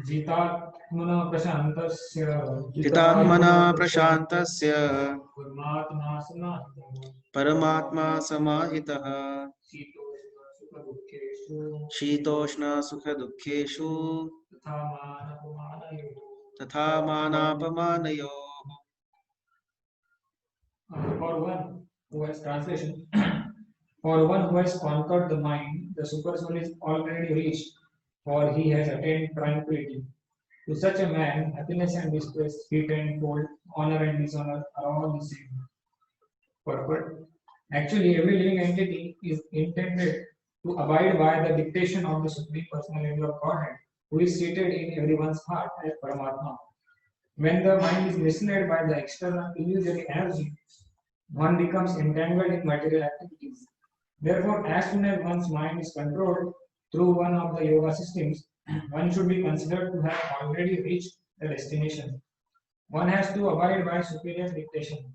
जितात्मना प्रशान्तस्य चितात्मना प्रशान्तस्य परमात्मा समाहितः परमात्मा समाहितः शीतोष्ण सुख दुःखेषु शीतोष्ण सुख दुःखेषु तथा मानापमानयोः. तथा मानापमानयोः. For one who has translation, for one who has conquered the mind, the super soul is already reached, for he has attained tranquility. To such a man, happiness and distress, heat and cold, honor and dishonor are all the same. Purport. Actually, every living entity is intended to abide by the dictation of the Supreme Personality of Godhead, who is seated in everyone's heart as Paramatma. When the mind is misled by the external illusory energy, one becomes entangled in material activities. Therefore, as soon as one's mind is controlled through one of the yoga systems, one should be considered to have already reached the destination. One has to abide by superior dictation.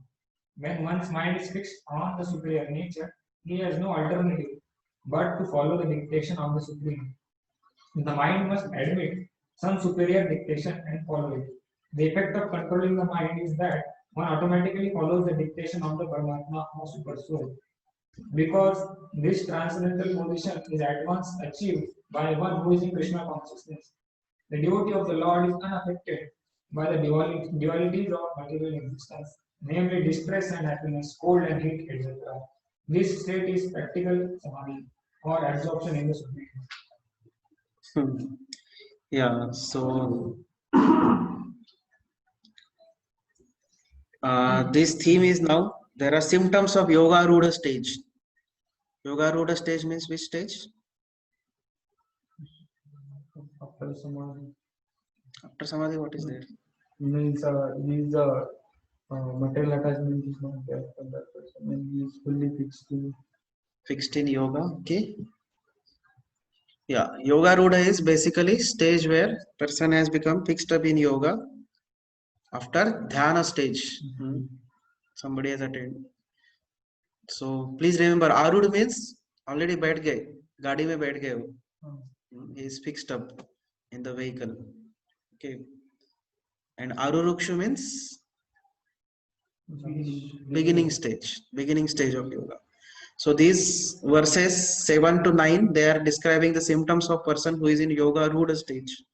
When one's mind is fixed on the superior nature, he has no alternative but to follow the dictation of the Supreme. The mind must admit some superior dictation and follow it. The effect of controlling the mind is that one automatically follows the dictation of the Paramatma or Super Soul. Because this transcendental position is at once achieved by one who is in Krishna consciousness. The devotee of the Lord is unaffected by the dualities of material existence, namely distress and happiness, cold and heat, etc. This state is practical samadhi or absorption in the Supreme. Yeah, so this theme is now there are symptoms of yoga ruda stage. Yoga ruda stage means which stage? After samadhi. After samadhi, what is there? Means these material attachment is not there for that person, and he is fully fixed in yoga. Okay. Yeah, yoga ruda is basically stage where person has become fixed up in yoga after dhyana stage. Somebody has attained. So please remember, arud means already बैठ गए, गाड़ी में बैठ गए हो. He is fixed up in the vehicle. Okay. And arurukshu means beginning stage of yoga. So these verses 7 to 9, they are describing the symptoms of person who is in yoga ruda stage.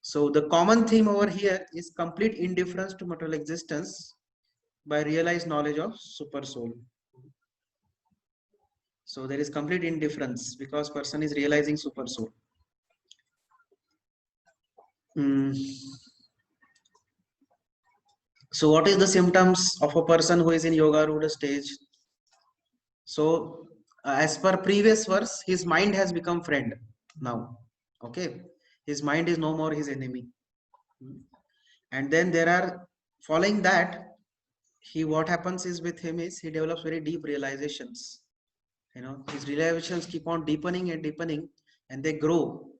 So the common theme over here is complete indifference to material existence by realized knowledge of super soul. So there is complete indifference because person is realizing super soul. So what is the symptoms of a person who is in yoga ruda stage? So as per previous verse, his mind has become friend now. Okay, his mind is no more his enemy. And then there are, following that, what happens is with him is he develops very deep realizations. You know, his realizations keep on deepening and deepening, and they grow.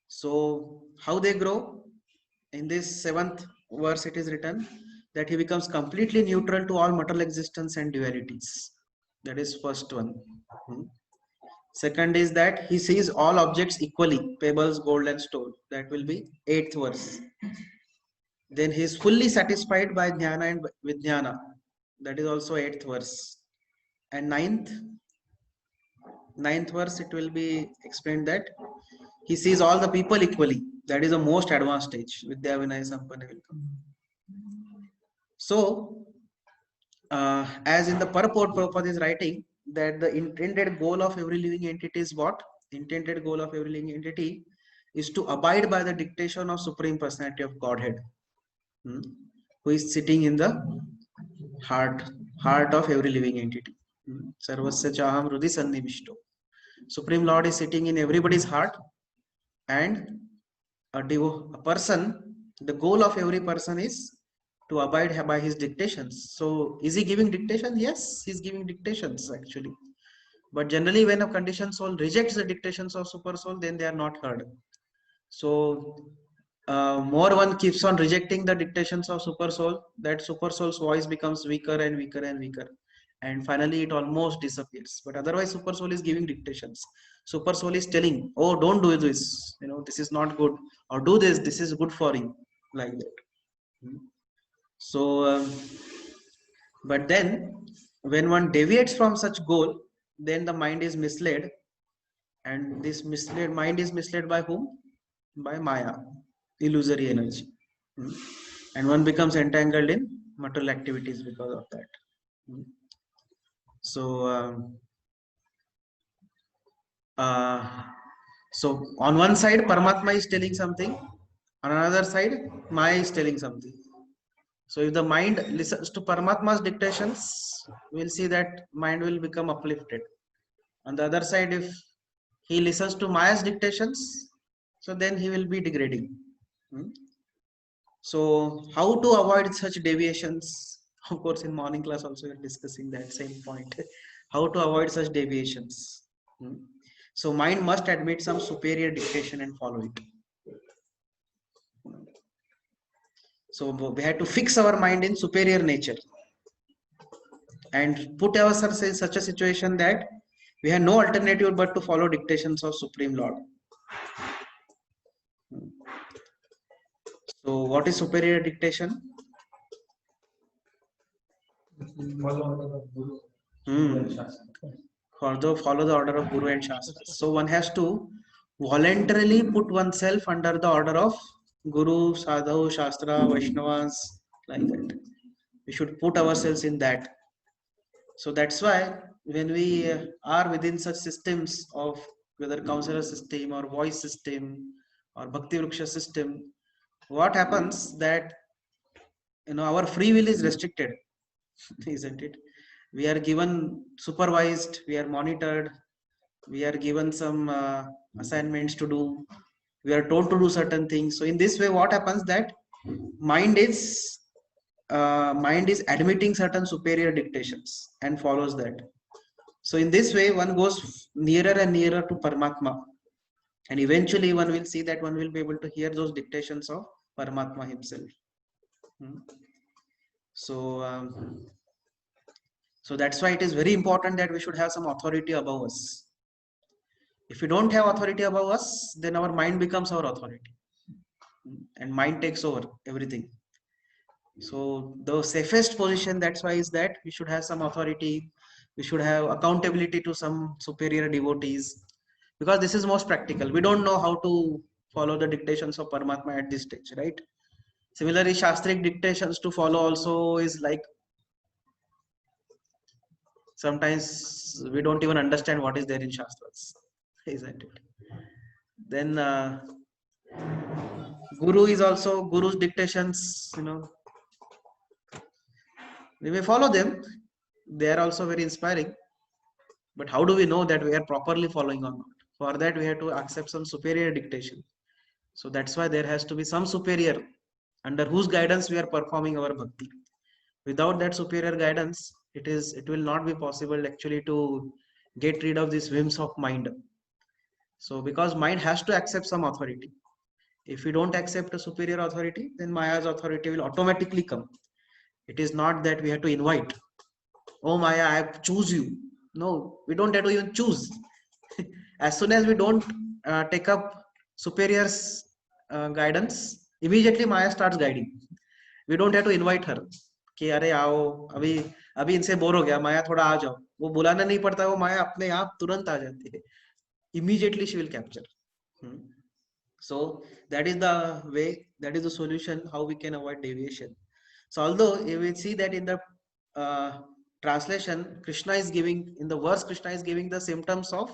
So how they grow? In this 7th verse it is written that he becomes completely neutral to all material existence and dualities. That is first one. Second is that he sees all objects equally, pebbles, gold and stone. That will be 8th verse. Then he is fully satisfied by jnana and vijnana. That is also 8th verse. And ninth verse it will be explained that he sees all the people equally. That is the most advanced stage. Vidya Vinaya Sampanna will come. So as in the purport, Prabhupada is writing that the intended goal of every living entity is what? Intended goal of every living entity is to abide by the dictation of Supreme Personality of Godhead, who is sitting in the heart of every living entity. Sarvasya chaham hrudi sannivishto. Supreme Lord is sitting in everybody's heart, and a person, the goal of every person is to abide by his dictations. So is he giving dictation? Yes, he's giving dictations actually. But generally when a conditioned soul rejects the dictations of super soul, then they are not heard. So more one keeps on rejecting the dictations of super soul, that super soul's voice becomes weaker and weaker and weaker. and finally it almost disappears. But otherwise, super soul is giving dictations. Super soul is telling, oh, don't do this, this is not good, or do this, this is good for you, like that. So but then when one deviates from such goal, then the mind is misled, and this misled mind is misled by whom? By Maya, illusory energy. And one becomes entangled in material activities because of that. So so on one side Paramatma is telling something, on another side Maya is telling something. So if the mind listens to Paramatma's dictations, we'll see that mind will become uplifted. On the other side, if he listens to Maya's dictations, so then he will be degrading. So how to avoid such deviations? Of course, in morning class also we are discussing that same point. How to avoid such deviations? So mind must admit some superior dictation and follow it. So we have to fix our mind in superior nature and put ourselves in such a situation that we have no alternative but to follow dictations of Supreme Lord. So what is superior dictation? Follow the order of Guru and Shastra. So one has to voluntarily put oneself under the order of Guru, Sadhu, Shastra, Vaishnavas, like that. We should put ourselves in that. So that's why when we are within such systems of whether counselor system or voice system or Bhakti Vriksha system, what happens that our free will is restricted, isn't it? We are given supervised, we are monitored, we are given some assignments to do, we are told to do certain things. So in this way, what happens that mind is admitting certain superior dictations and follows that. So in this way, one goes nearer and nearer to Paramatma, and eventually one will see that one will be able to hear those dictations of Paramatma himself. So that's why it is very important that we should have some authority above us. If we don't have authority above us, then our mind becomes our authority, and mind takes over everything. So the safest position, that's why, is that we should have some authority, we should have accountability to some superior devotees, because this is most practical. We don't know how to follow the dictations of Paramatma at this stage, right? Similarly, Shastric dictations to follow also is like, sometimes we don't even understand what is there in Shastras, isn't it? Then Guru is also, Guru's dictations, we may follow them, they are also very inspiring, but how do we know that we are properly following or not? For that we have to accept some superior dictation. So that's why there has to be some superior under whose guidance we are performing our bhakti. Without that superior guidance, it will not be possible actually to get rid of these whims of mind. So because mind has to accept some authority. If we don't accept a superior authority, then Maya's authority will automatically come. It is not that we have to invite, oh Maya, I choose you. No, we don't have to even choose. As soon as we don't take up superior's guidance, immediately Maya starts guiding. We don't have to invite her कि अरे आओ, अभी इनसे bore हो गया, माया थोड़ा आ जाओ. वो बुलाना नहीं पड़ता, वो माया अपने आप तुरंत आ जाती है. Immediately she will capture. So that is the way, that is the solution how we can avoid deviation. So although you will see that in the translation, Krishna is giving, in the verse Krishna is giving the symptoms of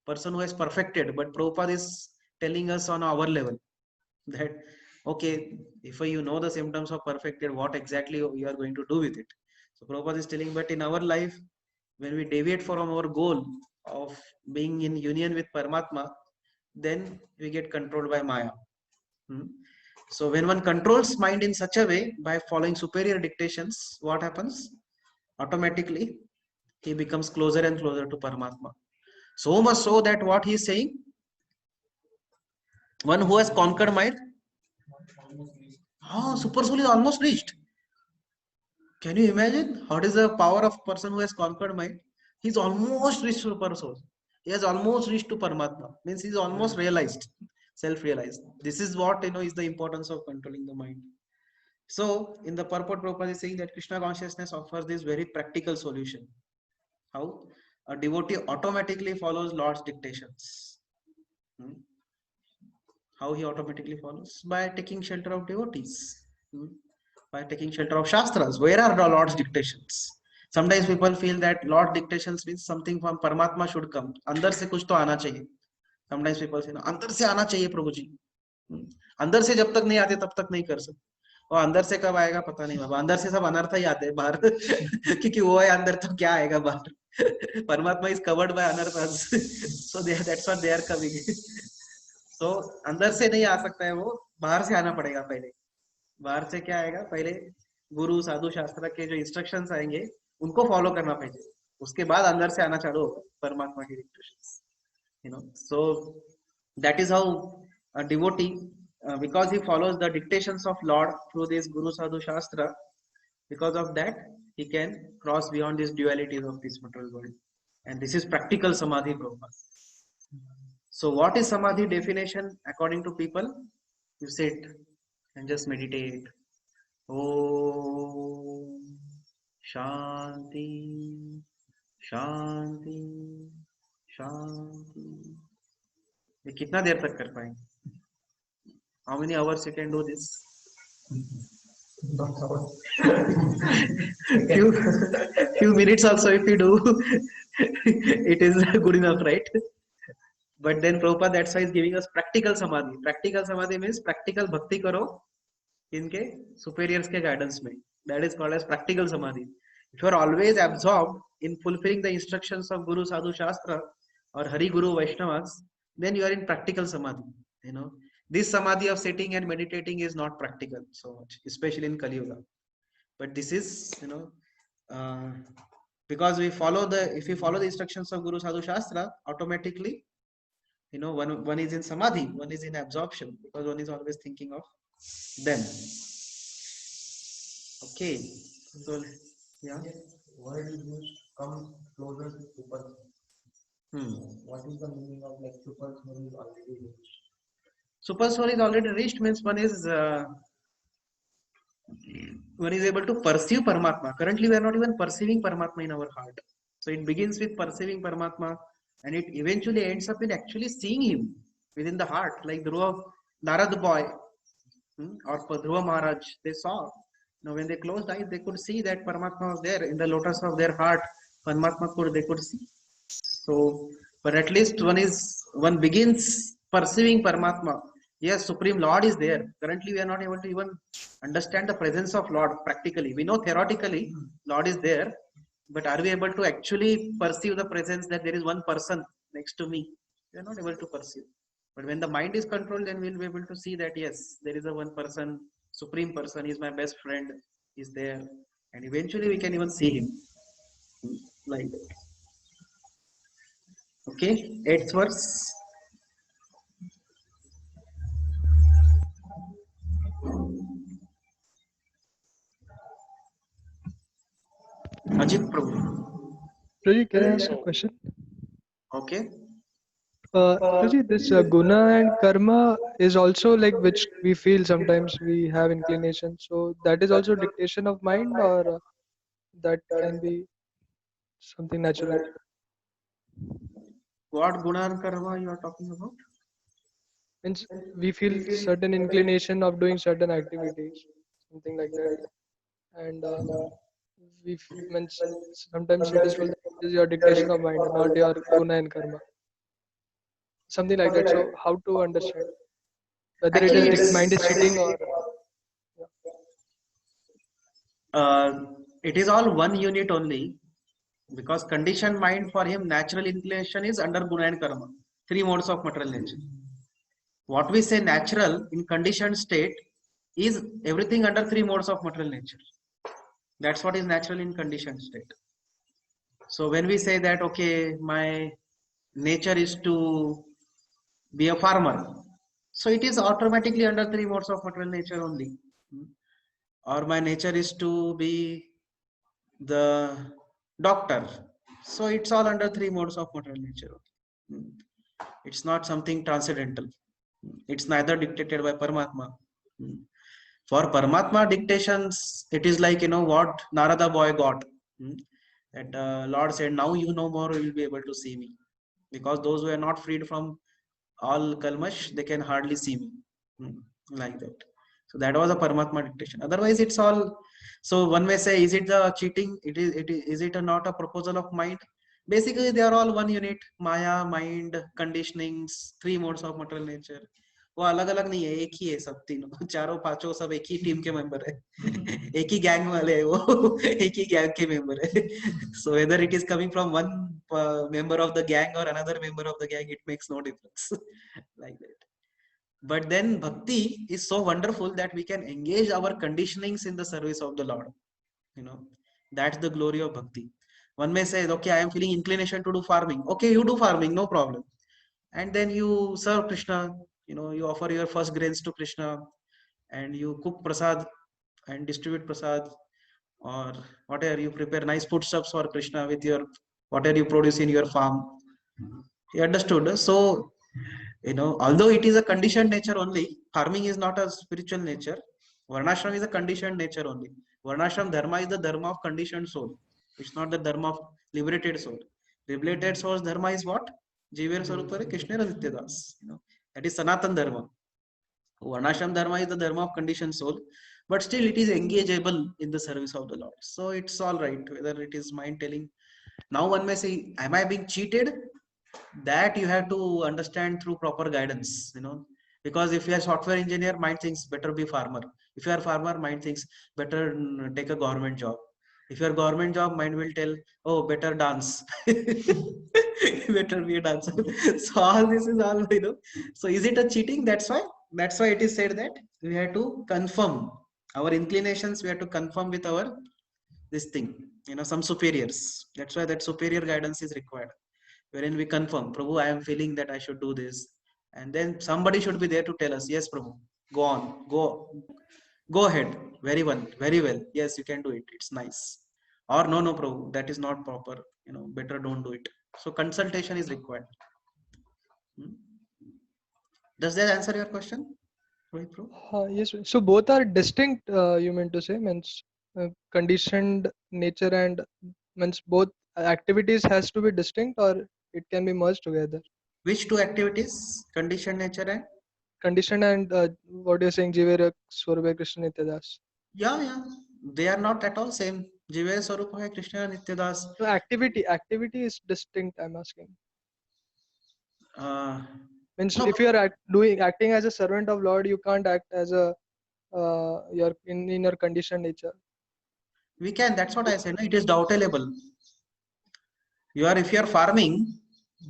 person who has perfected, but Prabhupada is telling us on our level that, okay, if you know the symptoms of perfected, what exactly you are going to do with it. So Prabhupada is telling, but in our life, when we deviate from our goal of being in union with Paramatma, then we get controlled by Maya. So when one controls mind in such a way by following superior dictations, what happens? Automatically, he becomes closer and closer to Paramatma. So much so that what he is saying, one who has conquered mind, super soul is almost reached. Can you imagine what is the power of person who has conquered mind? He's almost reached super soul. He has almost reached to Paramatma. Means he's almost realized, self-realized. This is what is the importance of controlling the mind. So in the purport, Prabhupada is saying that Krishna consciousness offers this very practical solution. How? A devotee automatically follows Lord's dictations. Hmm? How he automatically follows? By taking shelter of devotees. Hmm? By taking shelter of Shastras. Where are the Lord's dictations? Sometimes people feel that Lord dictations means something from Paramatma should come. अंदर से कुछ तो आना चाहिए. Sometimes people say, अंदर से आना चाहिए प्रभु जी. अंदर से जब तक नहीं आते तब तक नहीं कर सकते. और अंदर से कब आएगा पता नहीं बाबा. अंदर से सब अनर्थ ही आते हैं बाहर. क्योंकि वो है अंदर तो क्या आएगा बाहर. परमात्मा is covered by अनर्थas. So that's what they are coming. So अंदर से नहीं आ सकता है वो, बाहर से आना पड़ेगा पहले. बाहर से क्या आएगा? पहले गुरु साधु शास्त्र के जो इंस्ट्रक्शंस आएंगे उनको फॉलो करना पड़ेगा. उसके बाद अंदर से आना चालू होगा परमात्मा की instructions. So that is how a devotee, because he follows the dictations of Lord through this Guru Sadhu Shastra, because of that he can cross beyond these dualities of this material world. And this is practical samadhi, Prabhupada. So what is samadhi definition according to people? You sit and just meditate. Om Shanti Shanti Shanti. ये कितना देर तक कर पाएंगे? How many hours you can do this? few minutes also if you do, it is good enough, right? But then Prabhupada, that's why is giving us practical samadhi. Practical samadhi means practical bhakti karo इनके superiors के guidance में. That is called as practical samadhi. If you are always absorbed in fulfilling the instructions of Guru Sadhu Shastra or Hari Guru Vaishnavas, then you are in practical samadhi. This samadhi of sitting and meditating is not practical so much, especially in Kali Yuga. But this is, because if we follow the instructions of Guru Sadhu Shastra, automatically, one is in samadhi, one is in absorption, because one is always thinking of them. Okay. So, yeah. Word is used come closer to super. What is the meaning of like super soul is already reached? Super soul is already reached means one is able to perceive Paramatma. Currently, we are not even perceiving Paramatma in our heart. So it begins with perceiving Paramatma, and it eventually ends up in actually seeing him within the heart, like Dhruva, Narad boy, or Dhruva Maharaj. They saw. When they closed eyes, they could see that Paramatma was there in the lotus of their heart. Paramatma they could see. So, but at least one begins perceiving Paramatma. Yes, Supreme Lord is there. Currently, we are not able to even understand the presence of Lord practically. We know theoretically Lord is there, but are we able to actually perceive the presence that there is one person next to me? We are not able to perceive. But when the mind is controlled, then we'll be able to see that yes, there is a one person, Supreme Person, is my best friend, is there. And eventually we can even see him. Like that. Okay, 8th verse. Ajit Prabhu. Raji, can I ask a question? Okay. Raji, this guna and karma is also like which we feel sometimes we have inclination. So that is also dictation of mind, or that can be something natural. What guna and karma you are talking about? Means we feel certain inclination of doing certain activities, something like that, and means sometimes it is told that it is your dictation of mind, not your guna and karma. Something like that. So how to understand whether Actually, it is mind is cheating or it is all one unit only, because conditioned mind for him natural inclination is under guna and karma, 3 modes of material nature. What we say natural in conditioned state is everything under 3 modes of material nature. That's what is natural in conditioned state. So when we say that okay, my nature is to be a farmer, so it is automatically under 3 modes of material nature only. Or my nature is to be the doctor. So it's all under three modes of material nature. It's not something transcendental. It's neither dictated by Paramatma. For Paramatma dictations, it is like, what Narada boy got. That Lord said, now you no more will be able to see me. Because those who are not freed from all kalmash, they can hardly see me. Like that. So that was a Paramatma dictation. Otherwise, it's all. So one may say, is it the cheating? Is it not a proposal of mind? Basically, they are all one unit. Maya, mind, conditionings, three modes of material nature. वो अलग अलग नहीं है, एक ही है सब तीनों चारों पांचों सब एक ही टीम के मेंबर है एक ही गैंग वाले है वो एक ही गैंग के मेंबर है so whether it is coming from one member of the gang or another member of the gang, it makes no difference like that. But then bhakti is so wonderful that we can engage our conditionings in the service of the Lord. That's the glory of bhakti. One may say, okay, I am feeling inclination to do farming. Okay, you do farming, no problem. And then you serve Krishna. You offer your first grains to Krishna, and you cook prasad and distribute prasad, or whatever, you prepare nice foodstuffs for Krishna with your whatever you produce in your farm. You understood? So, although it is a conditioned nature only, farming is not a spiritual nature. Varnashram is a conditioned nature only. Varnashram dharma is the dharma of conditioned soul. It's not the dharma of liberated soul. Liberated soul's dharma is what? Jiver Sarupare Krishna Nityadas. That is Sanatan Dharma. Varnashram Dharma is the Dharma of conditioned soul, but still it is engageable in the service of the Lord. So it's all right, whether it is mind telling. Now one may say, am I being cheated? That you have to understand through proper guidance, because if you are a software engineer, mind thinks better be farmer. If you are a farmer, mind thinks better take a government job. If you are government job, mind will tell, oh, better dance. Better be a dancer. So all this is all, So is it a cheating? That's why it is said that we have to confirm our inclinations. We have to confirm with our this thing, some superiors. That's why that superior guidance is required, wherein we confirm, Prabhu, I am feeling that I should do this. And then somebody should be there to tell us, yes, Prabhu, go on, go ahead. Very well. Yes, you can do it. It's nice. Or no, Prabhu, that is not proper. Better don't do it. So consultation is required. Does that answer your question? Yes. So both are distinct, you meant to say, means conditioned nature and means both activities has to be distinct, or it can be merged together. Which two activities? Conditioned nature and? Conditioned and what you're saying, Jivera Swarupa Krishna Nityadas. Yeah. They are not at all same. Jivera Swarupa Krishna Nityadas. So activity is distinct, I'm asking. Means No. if you are acting as a servant of Lord, you can't act as a your in your conditioned nature. We can. That's what I said. No? It is doubtable. If you are farming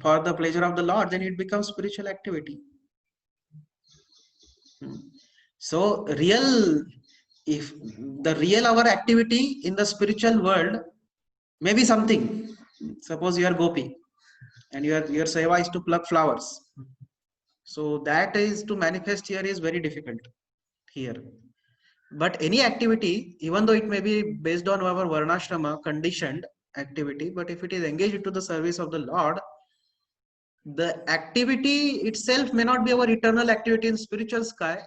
for the pleasure of the Lord, then it becomes spiritual activity. So if the real our activity in the spiritual world may be something. Suppose you are gopi and your seva is to pluck flowers. So that is to manifest here is very difficult here. But any activity, even though it may be based on our varnashrama conditioned activity, but if it is engaged into the service of the Lord, the activity itself may not be our eternal activity in spiritual sky,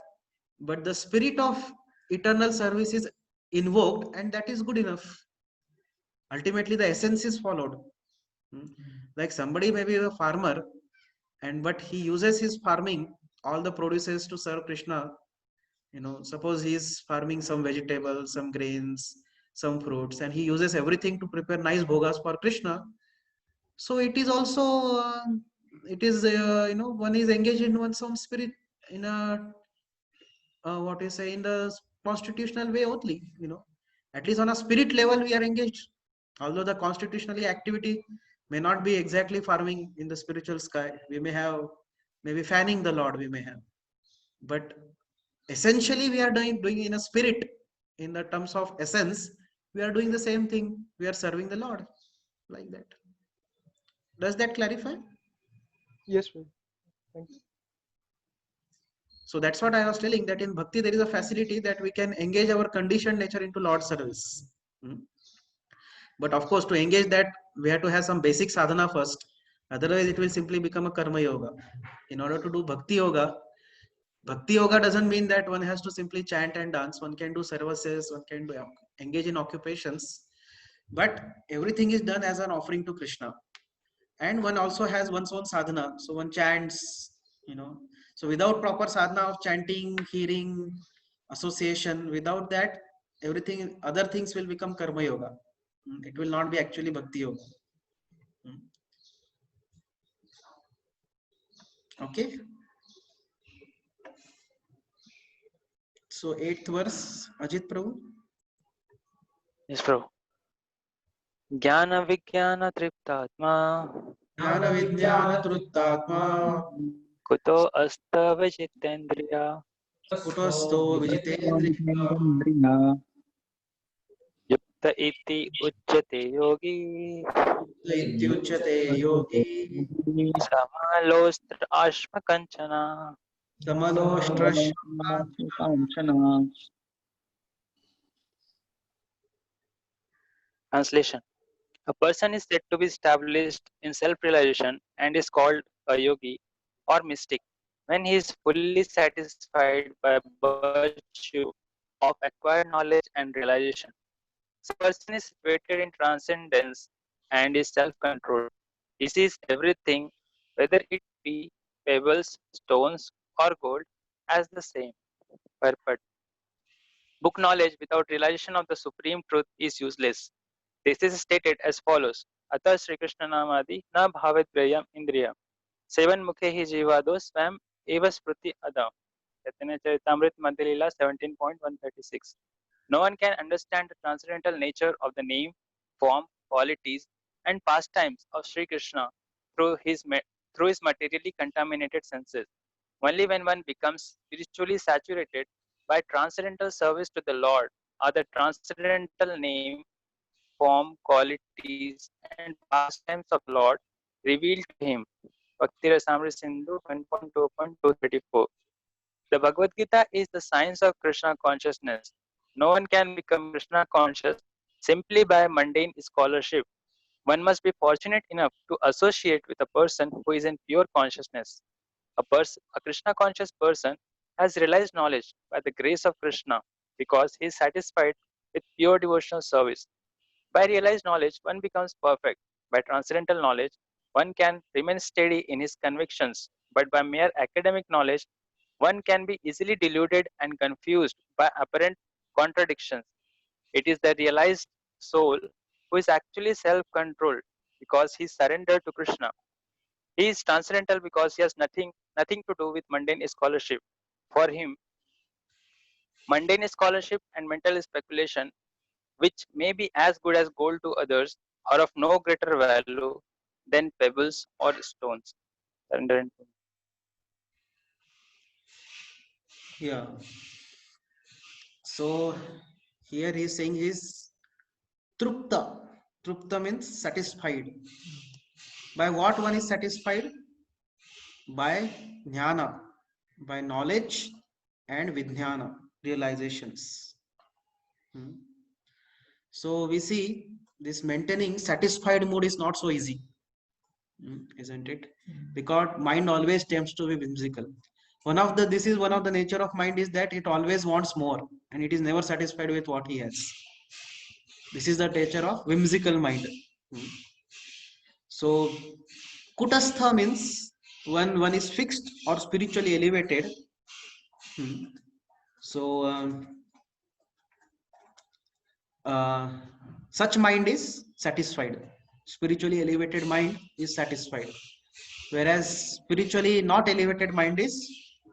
but the spirit of eternal service is invoked, and that is good enough. Ultimately, the essence is followed. Like somebody may be a farmer, but he uses his farming, all the produces to serve Krishna. Suppose he is farming some vegetables, some grains, some fruits, and he uses everything to prepare nice bhogas for Krishna. So it is also, one is engaged in one's own spirit in a, in the constitutional way only, at least on a spirit level we are engaged. Although the constitutionally activity may not be exactly farming in the spiritual sky, we may have, maybe fanning the Lord we may have, but essentially we are doing in a spirit, in the terms of essence, we are doing the same thing. We are serving the Lord like that. Does that clarify? Yes, sir. Thank you. So that's what I was telling, that in bhakti there is a facility that we can engage our conditioned nature into Lord's service. But of course, to engage that, we have to have some basic sadhana first. Otherwise, it will simply become a karma yoga. In order to do bhakti yoga doesn't mean that one has to simply chant and dance. One can do services, one can do engage in occupations, but everything is done as an offering to Krishna. And one also has one's own sadhana. So one chants, So without proper sadhana of chanting, hearing, association, without that, everything, other things will become karma yoga. It will not be actually bhakti yoga. Okay. So 8th verse, Ajit Prabhu. Yes, Prabhu. Jnana Vijnana Triptatma Jnana Vidyana Truttatma Kuto Asta Vijitendriya Kutosto Vijitendri Yukta Iti Uchyate Yogi Ityuchate Yogi Samalostra Ashma Kanchana. Tamaloshtrash. Translation. A person is said to be established in self-realization and is called a yogi or mystic when he is fully satisfied by virtue of acquired knowledge and realization. Such a person is situated in transcendence and is self-controlled. He sees everything, whether it be pebbles, stones, or gold, as the same. Purport. Book knowledge without realization of the supreme truth is useless. This is stated as follows. Atha Sri Krishna Namadi na bhavet prayam indriya. Sevan mukhe hi jivado swam eva spruti adam. Chaitanya Charitamrit Madhya Leela 17.136. No one can understand the transcendental nature of the name, form, qualities, and pastimes of Sri Krishna through his materially contaminated senses. Only when one becomes spiritually saturated by transcendental service to the Lord are the transcendental name, form, qualities, and pastimes of the Lord revealed to him. Bhakti Rasamrita Sindhu 1.2.234. The Bhagavad Gita is the science of Krishna consciousness. No one can become Krishna conscious simply by mundane scholarship. One must be fortunate enough to associate with a person who is in pure consciousness. A Krishna conscious person has realized knowledge by the grace of Krishna because he is satisfied with pure devotional service. By realized knowledge, one becomes perfect. By transcendental knowledge, one can remain steady in his convictions. But by mere academic knowledge, one can be easily deluded and confused by apparent contradictions. It is the realized soul who is actually self-controlled because he surrendered to Krishna. He is transcendental because he has nothing to do with mundane scholarship. For him, mundane scholarship and mental speculation, which may be as good as gold to others, are of no greater value than pebbles or stones. Yeah. So here he is saying is trupta. Trupta means satisfied. By what one is satisfied? By jnana, by knowledge and vijnana, realizations. So we see this maintaining satisfied mood is not so easy, isn't it? Because mind always tends to be whimsical. This is one of the nature of mind is that it always wants more and it is never satisfied with what he has. This is the nature of whimsical mind. So kutastha means when one is fixed or spiritually elevated. So such mind is satisfied. Spiritually elevated mind is satisfied, whereas spiritually not elevated mind is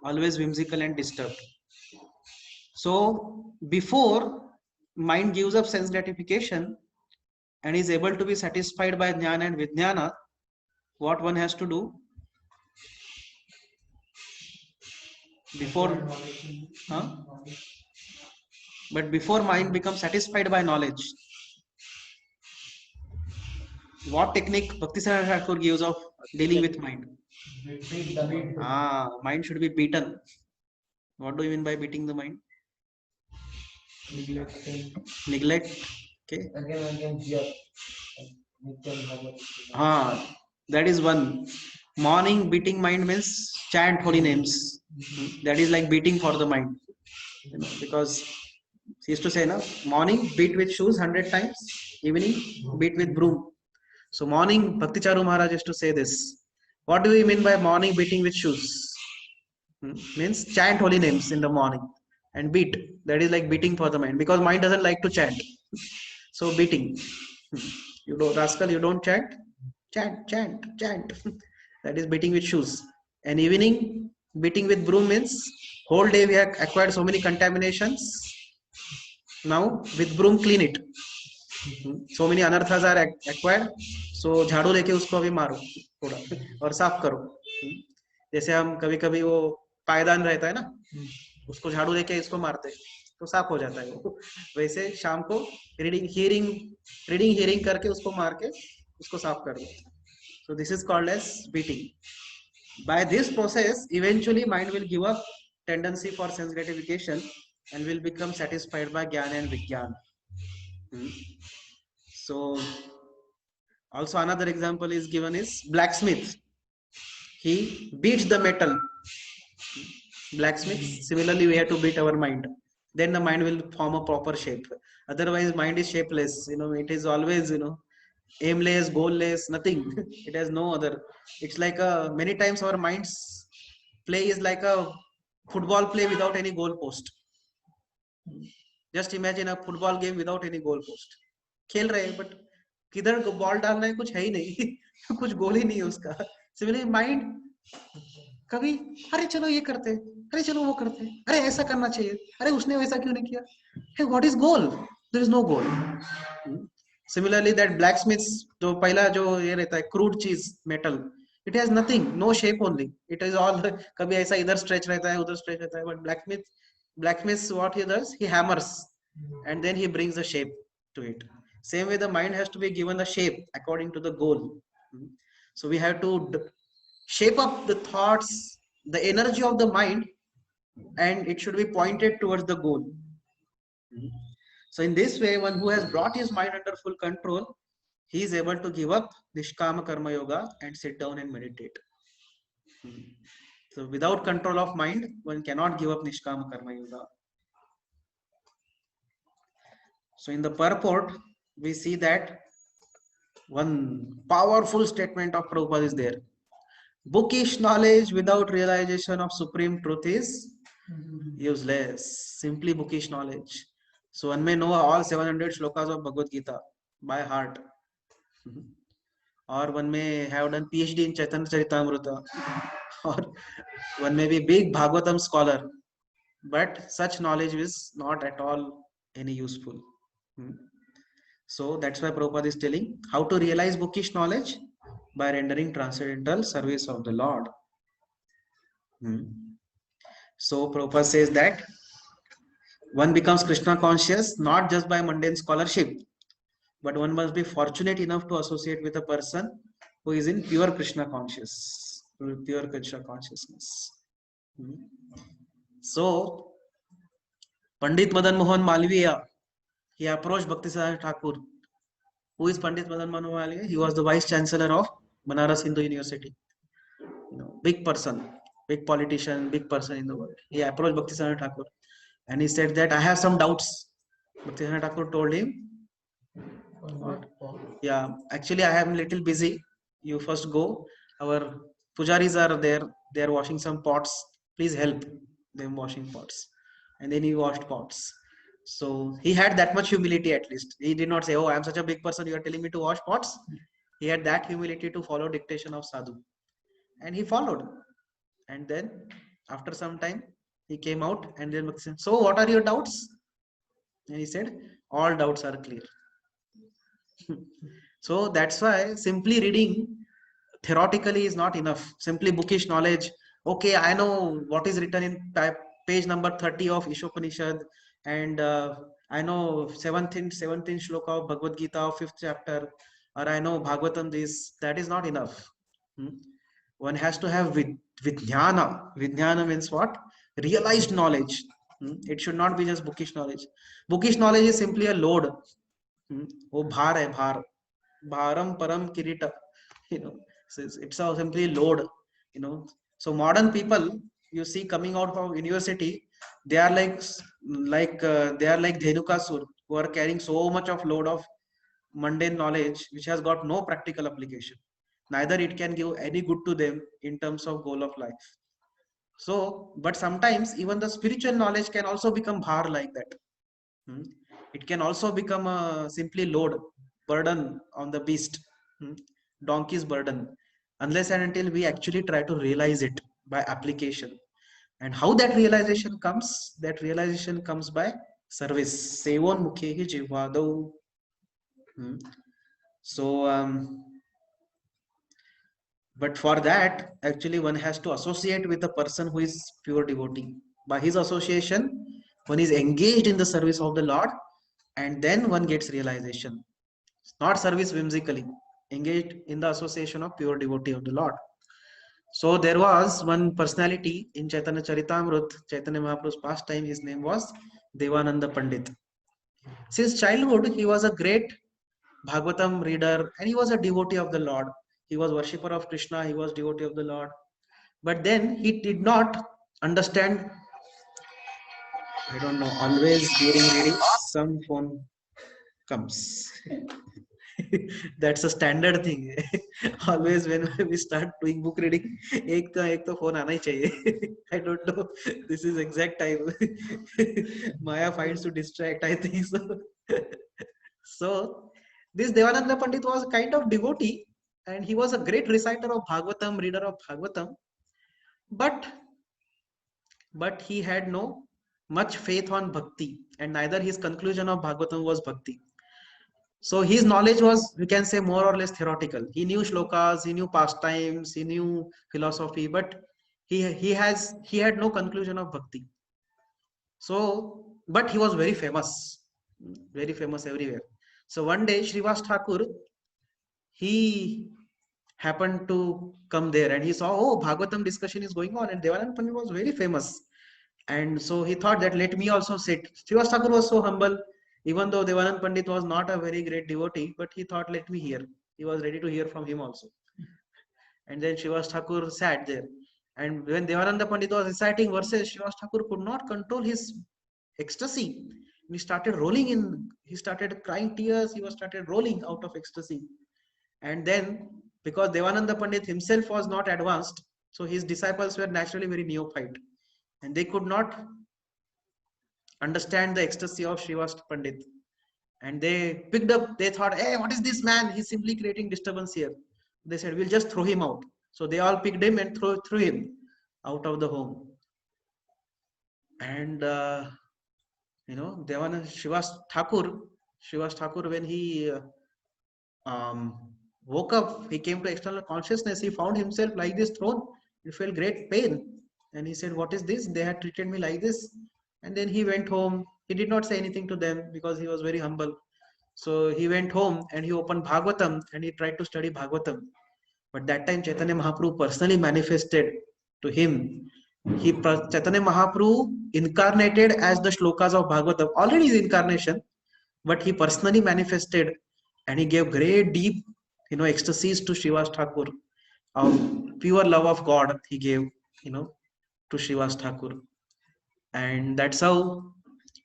always whimsical and disturbed. So before mind gives up sense gratification and is able to be satisfied by jnana and vijnana, what one has to do? But before mind becomes satisfied by knowledge, what technique Bhaktisiddhanta Thakur gives of dealing with mind? Mind should be beaten. What do you mean by beating the mind? Neglect. Okay. Again, here. Nityam Bhagat. That is one. Morning beating mind means chant holy names. That is like beating for the mind. Because he used to say, morning beat with shoes 100 times, evening beat with broom. So morning, Bhakti Charu Maharaj used to say this. What do we mean by morning beating with shoes? Means chant holy names in the morning and beat. That is like beating for the mind, because mind doesn't like to chant. So beating. You don't, rascal, you don't chant? Chant. That is beating with shoes. And evening, beating with broom means whole day we have acquired so many contaminations. Now with broom clean it. So many anarthas are acquired. So झाड़ू लेके उसको अभी मारो थोड़ा और साफ करो. जैसे हम कभी कभी वो पायदान रहता है ना, उसको झाड़ू लेके इसको मारते तो साफ हो जाता है वो. वैसे शाम को रीडिंग हियरिंग करके उसको मार के उसको साफ कर दो. So this is called as beating. By this process, eventually mind will give up tendency for sense gratification and will become satisfied by Jnana and Vijnana. So also another example is given is blacksmith. He beats the metal. Blacksmith, similarly we have to beat our mind. Then the mind will form a proper shape. Otherwise mind is shapeless. It is always, aimless, goalless, nothing. It has no other. It's like many times our mind's play is like a football play without any goal post. Just imagine a football game without any goal post. खेल रहे हैं but किधर ball डालना है कुछ है ही नहीं. कुछ गोल ही नहीं है उसका. सिमिलरली माइंड कभी अरे चलो ये करते हैं, अरे चलो वो करते हैं, अरे ऐसा करना चाहिए, अरे उसने वैसा क्यों नहीं किया. Hey, what is goal? There is no goal. Similarly, that blacksmiths जो पहला जो ये रहता है crude चीज metal, it has nothing, no shape only. It is all कभी ऐसा इधर stretch रहता है उधर stretch रहता है. But blacksmith what he does, he hammers and then he brings a shape to it. Same way the mind has to be given a shape according to the goal. So we have to shape up the thoughts, the energy of the mind, and it should be pointed towards the goal. So in this way, one who has brought his mind under full control, he is able to give up Nishkama Karma Yoga and sit down and meditate. So without control of mind, one cannot give up Nishkama Karma Yoga. So in the purport, we see that one powerful statement of Prabhupada is there. Bookish knowledge without realization of supreme truth is useless. Simply bookish knowledge. So one may know all 700 shlokas of Bhagavad Gita by heart. Or one may have done PhD in Chaitanya Charitamrita. Or one may be big Bhagavatam scholar. But such knowledge is not at all any useful. So that's why Prabhupada is telling how to realize bookish knowledge by rendering transcendental service of the Lord. So Prabhupada says that one becomes Krishna conscious not just by mundane scholarship, but one must be fortunate enough to associate with a person who is in pure Krishna consciousness. So Pandit Madan Mohan Malviya, he approached Bhaktisiddhanta Thakur. Who is Pandit Madan Mohan Malviya? He was the vice chancellor of Banaras Hindu University. Big person, big politician, big person in the world. He approached Bhaktisiddhanta Thakur and he said that I have some doubts. Bhaktisiddhanta Thakur told him, yeah, actually I am a little busy. You first go. Our pujaris are there. They are washing some pots. Please help them washing pots. And then he washed pots. So he had that much humility at least. He did not say, oh, I am such a big person, you are telling me to wash pots. He had that humility to follow dictation of sadhu. And he followed. And then after some time, he came out and then said, so what are your doubts? And he said, all doubts are clear. So that's why simply reading theoretically is not enough. Simply bookish knowledge. Okay, I know what is written in page number 30 of Ishopanishad, and I know 17th shloka of Bhagavad Gita of 5th chapter, or I know Bhagavatam this. That is not enough. One has to have Vijnana. Vijnana means what? Realized knowledge. It should not be just bookish knowledge. Bookish knowledge is simply a load. वो भार है, भार, bharam param kirita, so it's a simply load, so modern people you see coming out of university, they are they are like Dhenukasur, who are carrying so much of load of mundane knowledge which has got no practical application, neither it can give any good to them in terms of goal of life. So but sometimes even the spiritual knowledge can also become bhar like that. It can also become a simply load, burden on the beast, donkey's burden, unless and until we actually try to realize it by application. And how that realization comes? That realization comes by service. Sevon mukhehi jivadau. So, but for that, actually, one has to associate with a person who is pure devotee. By his association, one is engaged in the service of the Lord, and then one gets realization. Not service whimsically, engaged in the association of pure devotee of the Lord. So there was one personality in Chaitanya Charitamrut, Chaitanya Mahaprabhu's pastime. His name was Devananda Pandit. Since childhood, he was a great Bhagavatam reader, and he was a devotee of the Lord. He was worshipper of Krishna, he was devotee of the Lord. But then he did not understand, I don't know, always during reading, some phone comes. That's a standard thing. Always when we start doing book reading, एक तो phone आना ही चाहिए. I don't know. This is exact time. Maya finds to distract, I think so. So this Devananda Pandit was a kind of devotee, and he was a great reciter of Bhagavatam, reader of Bhagavatam, but he had no much faith on bhakti, and neither his conclusion of Bhagavatam was bhakti. So his knowledge was, we can say, more or less theoretical. He knew shlokas, he knew pastimes, he knew philosophy, but he had no conclusion of bhakti. So, but he was very famous everywhere. So one day Srivas Thakur, he happened to come there, and he saw, oh, Bhagavatam discussion is going on, and Devananda Pandit was very famous. And so he thought that let me also sit. Srivas Thakur was so humble, even though Devananda Pandit was not a very great devotee, but he thought, let me hear. He was ready to hear from him also. And then Srivas Thakur sat there. And when Devananda Pandit was reciting verses, Srivas Thakur could not control his ecstasy. He started he started crying tears, he was started rolling out of ecstasy. And then, because Devananda Pandit himself was not advanced, so his disciples were naturally very neophyte. And they could not understand the ecstasy of Srivas Pandit. And they picked up, they thought, hey, what is this man? He's simply creating disturbance here. They said, we'll just throw him out. So they all picked him and threw him out of the home. And, Srivas Thakur, when he woke up, he came to external consciousness, he found himself like this thrown. He felt great pain. And he said, what is this? They had treated me like this. And then he went home. He did not say anything to them because he was very humble. So he went home and he opened Bhagavatam and he tried to study Bhagavatam. But that time Chaitanya Mahaprabhu personally manifested to him. Chaitanya Mahaprabhu incarnated as the shlokas of Bhagavatam. Already is incarnation, but he personally manifested and he gave great deep, ecstasies to Srivas Thakur. Pure love of God he gave, to Srivas Thakur. And that's how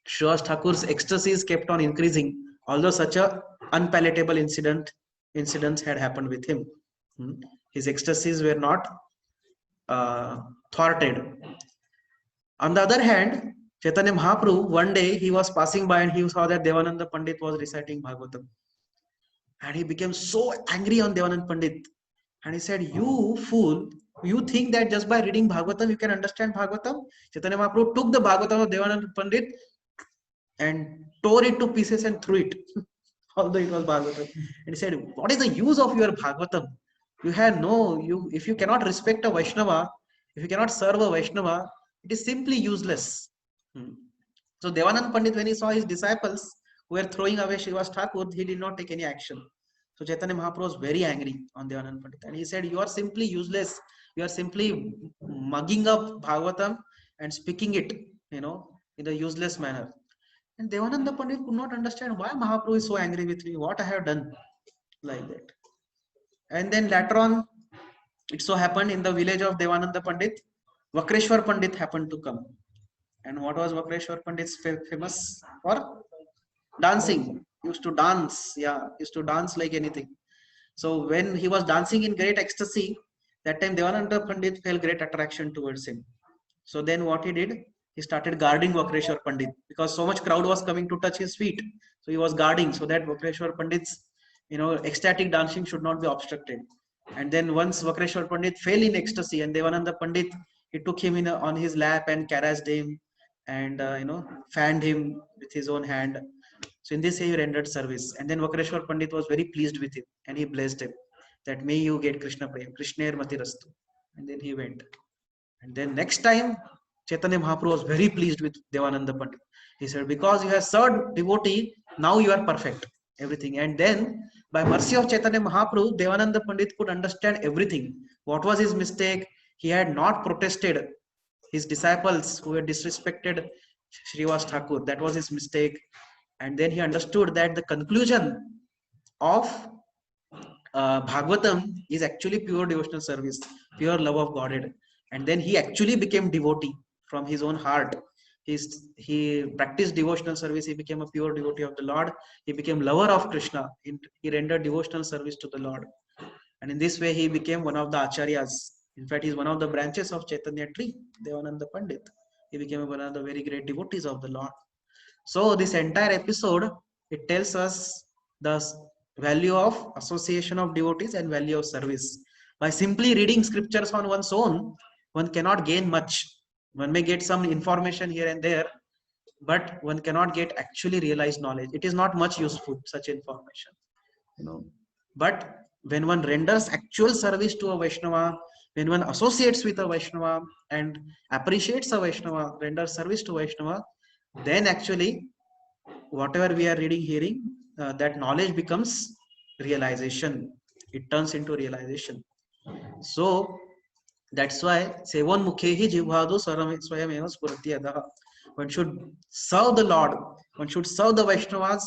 Srivas Thakur's ecstasies kept on increasing, although such a unpalatable incidents had happened with him. His ecstasies were not thwarted. On the other hand, Chaitanya Mahaprabhu, one day he was passing by and he saw that Devananda Pandit was reciting Bhagavatam. And he became so angry on Devananda Pandit. And he said, you fool, you think that just by reading Bhagavatam you can understand Bhagavatam? Chaitanya Mahaprabhu took the Bhagavatam of Devananda Pandit and tore it to pieces and threw it, although it was Bhagavatam. And he said, what is the use of your Bhagavatam? If you cannot respect a Vaishnava, if you cannot serve a Vaishnava, it is simply useless. So Devananda Pandit, when he saw his disciples who were throwing away Srivas Thakur, he did not take any action. So Chaitanya Mahaprabhu was very angry on Devananda Pandit. And he said, you are simply useless. You are simply mugging up Bhagavatam and speaking it, in a useless manner. And Devananda Pandit could not understand why Mahaprabhu is so angry with me, what I have done, like that. And then later on, it so happened in the village of Devananda Pandit, Vakreshwar Pandit happened to come. And what was Vakreshwar Pandit famous for? Dancing. He used to dance, yeah, used to dance like anything. So when he was dancing in great ecstasy, that time Devananda Pandit felt great attraction towards him. So then what he did, he started guarding Vakreshwar Pandit because so much crowd was coming to touch his feet. So he was guarding so that Vakreshwar Pandit's, ecstatic dancing should not be obstructed. And then once Vakreshwar Pandit fell in ecstasy, and Devananda Pandit, he took him on his lap and caressed him, and fanned him with his own hand. So in this way he rendered service. And then Vakreshwar Pandit was very pleased with him, and he blessed him that may you get Krishna Prem, Krishner Matirastu. And then he went. And then next time, Chaitanya Mahaprabhu was very pleased with Devananda Pandit. He said, because you have served devotee, now you are perfect, everything. And then, by mercy of Chaitanya Mahaprabhu, Devananda Pandit could understand everything. What was his mistake? He had not protested his disciples who had disrespected Srivas Thakur. That was his mistake. And then he understood that the conclusion of Bhagavatam is actually pure devotional service, pure love of Godhead. And then he actually became devotee from his own heart. He practiced devotional service. He became a pure devotee of the Lord. He became lover of Krishna. He rendered devotional service to the Lord. And in this way, he became one of the acharyas. In fact, he is one of the branches of Chaitanya tree, Devananda Pandit. He became one of the very great devotees of the Lord. So this entire episode, it tells us the value of association of devotees and value of service. By simply reading scriptures on one's own, one cannot gain much. One may get some information here and there, but one cannot get actually realized knowledge. It is not much useful, such information. But when one renders actual service to a Vaishnava, when one associates with a Vaishnava and appreciates a Vaishnava, renders service to Vaishnava, then actually whatever we are reading, hearing, that knowledge becomes realization. It turns into realization. So that's why Sevon Mukhehi Jivhado Swayameva Spurtiyadaha. One should serve the Lord, one should serve the Vaishnavas,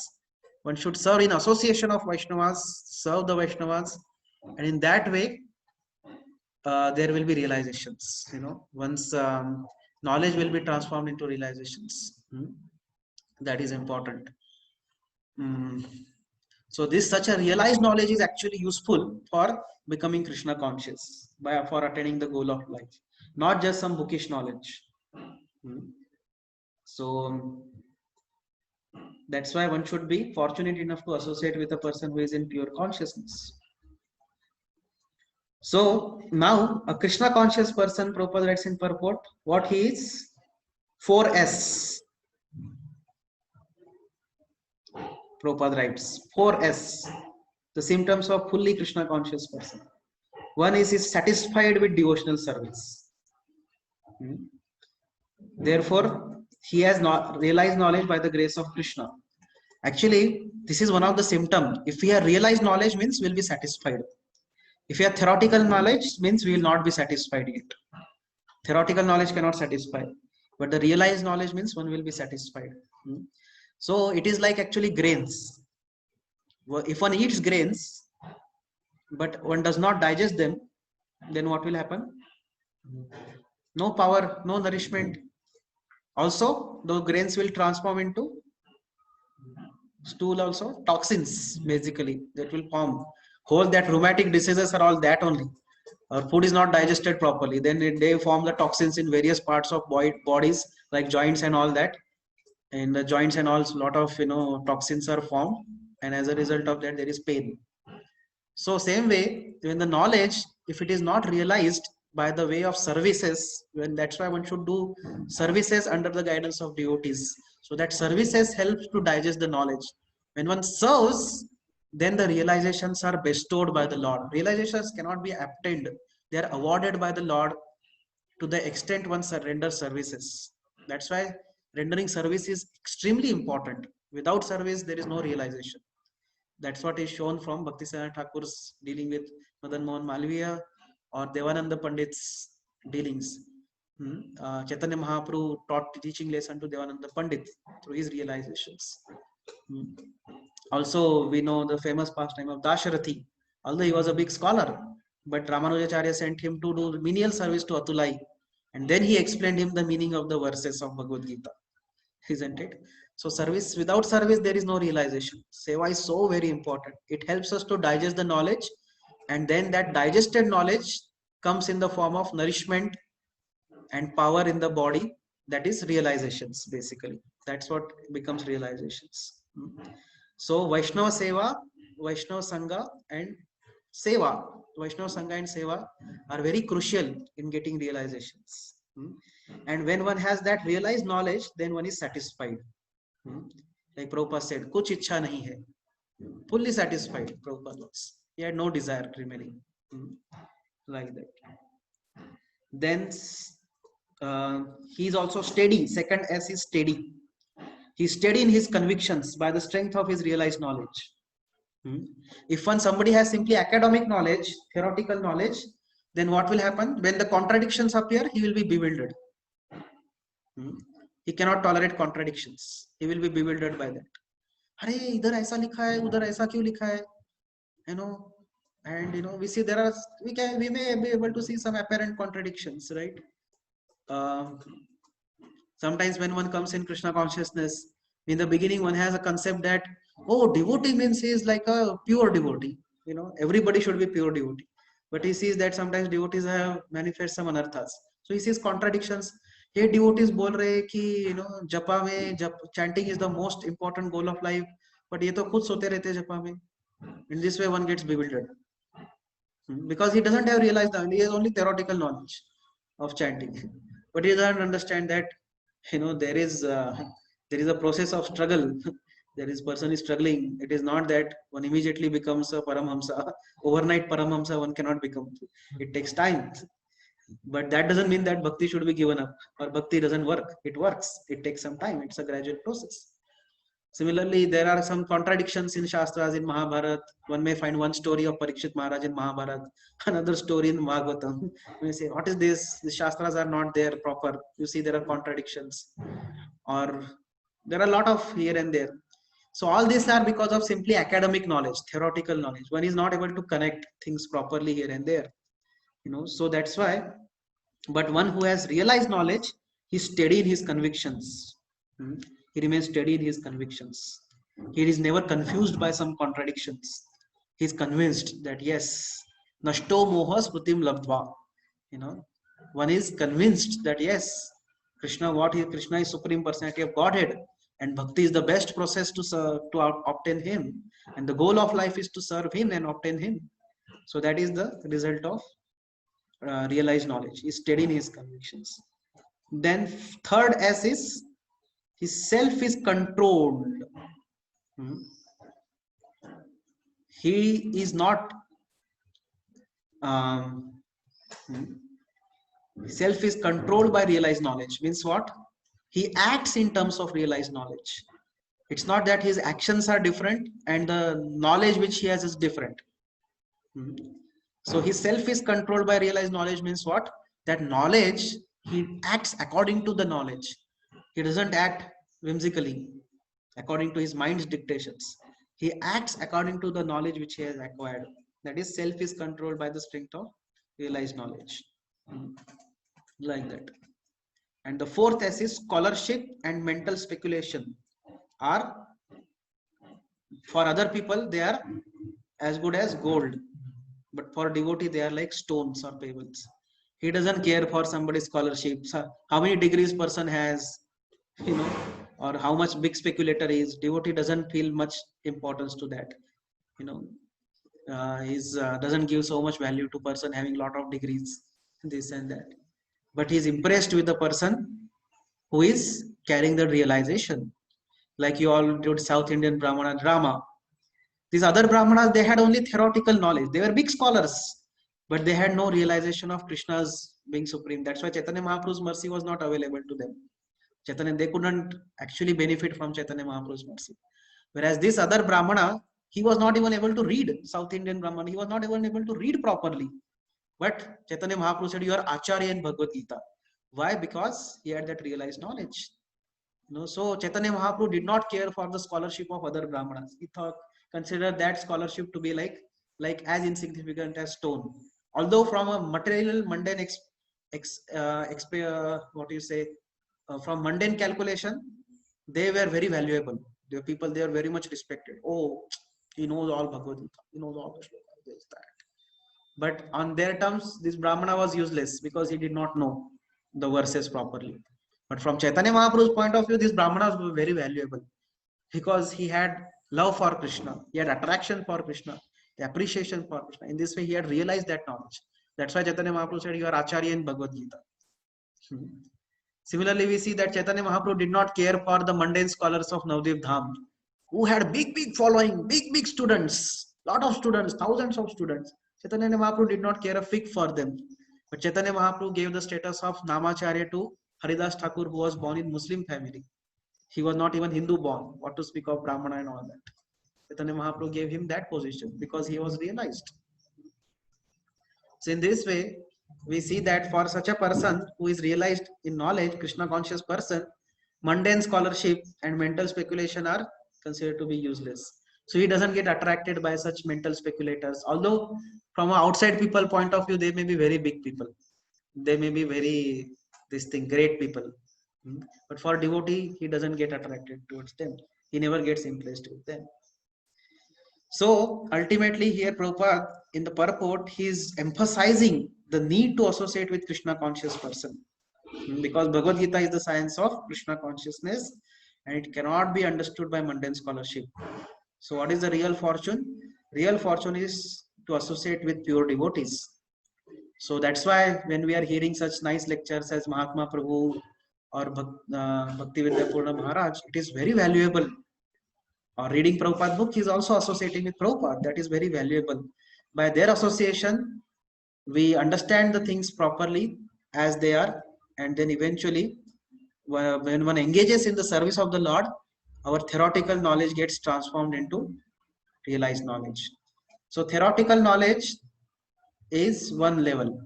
one should serve in association of Vaishnavas, serve the Vaishnavas, and in that way there will be realizations. Once knowledge will be transformed into realizations. That is important. So this such a realized knowledge is actually useful for becoming Krishna conscious, for attaining the goal of life, not just some bookish knowledge. So that's why one should be fortunate enough to associate with a person who is in pure consciousness. So now a Krishna conscious person, Prabhupada writes in purport, what he is? 4S. Prabhupada writes 4S, the symptoms of fully Krishna conscious person. One is satisfied with devotional service. Therefore, he has not realized knowledge by the grace of Krishna. Actually, this is one of the symptoms. If we have realized knowledge, means we'll be satisfied. If we have theoretical knowledge, means we will not be satisfied yet. Theoretical knowledge cannot satisfy, but the realized knowledge means one will be satisfied. So it is like actually grains. If one eats grains, but one does not digest them, then what will happen? No power, no nourishment. Also, those grains will transform into stool also, toxins basically that will form. Whole that rheumatic diseases are all that only. Our food is not digested properly. Then they form the toxins in various parts of bodies like joints and all that. In the joints and all, lot of toxins are formed, and as a result of that there is pain. So same way, when the knowledge, if it is not realized by the way of services, that's why one should do services under the guidance of devotees, so that services helps to digest the knowledge. When one serves, then the realizations are bestowed by the Lord. Realizations cannot be obtained, they are awarded by the Lord to the extent one renders services. That's why rendering service is extremely important. Without service, there is no realization. That's what is shown from Bhaktisaraj Thakur's dealing with Madan Mohan Malviya or Devananda Pandit's dealings. Chaitanya Mahaprabhu taught teaching lesson to Devananda Pandit through his realizations. Also, we know the famous pastime of Dasharathi. Although he was a big scholar, but Ramanujacharya sent him to do menial service to Atulai, and then he explained him the meaning of the verses of Bhagavad Gita. Isn't it? So service, without service there is no realization. Seva is so very important. It helps us to digest the knowledge, and then that digested knowledge comes in the form of nourishment and power in the body. That is realizations, basically. That's what becomes realizations. So Vaishnava Seva, Vaishnava Sangha and Seva, Vaishnava Sangha and Seva are very crucial in getting realizations. And when one has that realized knowledge, then one is satisfied. Like Prabhupada said, kuch ichha nahi hai. Fully satisfied, Prabhupada was. He had no desire remaining. Like that. Then he is also steady. Second S is steady. He is steady in his convictions by the strength of his realized knowledge. If somebody has simply academic knowledge, theoretical knowledge, then what will happen? When the contradictions appear, he will be bewildered. He cannot tolerate contradictions. He will be bewildered by that. Arey, idhar aisa likha hai, udhar aisa kyun likha hai? You know, and you know, we see we may be able to see some apparent contradictions, right? Sometimes when one comes in Krishna consciousness, in the beginning one has a concept that, oh, devotee means he is like a pure devotee. You know, everybody should be pure devotee. But he sees that sometimes devotees have manifest some anarthas. So he sees contradictions. Hey, devotees bol rahe ki, you know, japa mein, chanting is the most important goal of life. But ye to khud sote rehte japa mein. In this way one gets bewildered. Because he doesn't have realized that. He has only theoretical knowledge of chanting. But he doesn't understand that, you know, there is a process of struggle. There is person is struggling. It is not that one immediately becomes a Paramhamsa. Overnight Paramhamsa one cannot become. It takes time. But that doesn't mean that bhakti should be given up or bhakti doesn't work. It works. It takes some time. It's a gradual process. Similarly, there are some contradictions in Shastras in Mahabharata. One may find one story of Parikshit Maharaj in Mahabharata, another story in Bhagavatam. You may say, what is this? The Shastras are not there proper. You see, there are contradictions. Or there are a lot of here and there. So all these are because of simply academic knowledge, theoretical knowledge. One is not able to connect things properly here and there. You know, so that's why. But one who has realized knowledge, he's steady in his convictions. He remains steady in his convictions. He is never confused by some contradictions. He is convinced that yes, nashto moha smritim labdva. You know, one is convinced that yes, Krishna is Supreme Personality of Godhead, and bhakti is the best process to obtain Him, and the goal of life is to serve Him and obtain Him. So that is the result of realized knowledge. He is steady in his convictions. Then third S is his self is controlled. He is not self is controlled by realized knowledge. Means what? He acts in terms of realized knowledge. It's not that his actions are different and the knowledge which he has is different. So his self is controlled by realized knowledge means what? That knowledge, he acts according to the knowledge. He doesn't act whimsically according to his mind's dictations. He acts according to the knowledge which he has acquired. That is, self is controlled by the strength of realized knowledge. Like that. And the fourth S is scholarship and mental speculation. Are for other people they are as good as gold, but for devotee they are like stones or pebbles. He doesn't care for somebody's scholarship, how many degrees person has, you know, or how much big speculator is. Devotee doesn't feel much importance to that, you know. Doesn't give so much value to person having lot of degrees, this and that, but he is impressed with the person who is carrying the realization. Like you all did South Indian Brahmana drama. These other Brahmanas, they had only theoretical knowledge. They were big scholars, but they had no realization of Krishna's being supreme. That's why Chaitanya Mahaprabhu's mercy was not available to them. They couldn't actually benefit from Chaitanya Mahaprabhu's mercy. Whereas this other Brahmana, he was not even able to read. South Indian Brahmana, he was not even able to read properly. But Chaitanya Mahaprabhu said, you are Acharya in Bhagavad Gita. Why? Because he had that realized knowledge. So Chaitanya Mahaprabhu did not care for the scholarship of other Brahmanas. He thought, considered that scholarship to be like as insignificant as stone. Although from a material mundane what do you say, from mundane calculation, they were very valuable. The people, they are very much respected. Oh, he knows all Bhagavad Gita, he knows all the shlokas, this, that. But on their terms, this Brahmana was useless because he did not know the verses properly. But from Chaitanya Mahaprabhu's point of view, these Brahmanas were very valuable because he had love for Krishna, he had attraction for Krishna, appreciation for Krishna. In this way, he had realized that knowledge. That's why Chaitanya Mahaprabhu said, "You are Acharya in Bhagavad Gita." Similarly, we see that Chaitanya Mahaprabhu did not care for the mundane scholars of Navdev Dham, who had big following, big students, lot of students, thousands of students. Chaitanya Mahaprabhu did not care a fig for them. But Chaitanya Mahaprabhu gave the status of Namacharya to Haridas Thakur, who was born in Muslim family. He was not even Hindu born, what to speak of Brahmana and all that. Chaitanya Mahaprabhu gave him that position because he was realized. So in this way, we see that for such a person who is realized in knowledge, Krishna conscious person, mundane scholarship and mental speculation are considered to be useless. So he doesn't get attracted by such mental speculators. Although from an outside people point of view, they may be very big people. They may be very great people. But for devotee, he doesn't get attracted towards them. He never gets impressed with them. So ultimately here Prabhupada in the purport, he is emphasizing the need to associate with Krishna conscious person. Because Bhagavad Gita is the science of Krishna consciousness and it cannot be understood by mundane scholarship. So what is the real fortune? Real fortune is to associate with pure devotees. So that's why when we are hearing such nice lectures as Mahatma Prabhu or Bhaktivedanta Purna Maharaj, it is very valuable. Or reading Prabhupada book, he is also associating with Prabhupada. That is very valuable. By their association, we understand the things properly as they are, and then eventually, when one engages in the service of the Lord, our theoretical knowledge gets transformed into realized knowledge. So theoretical knowledge is one level,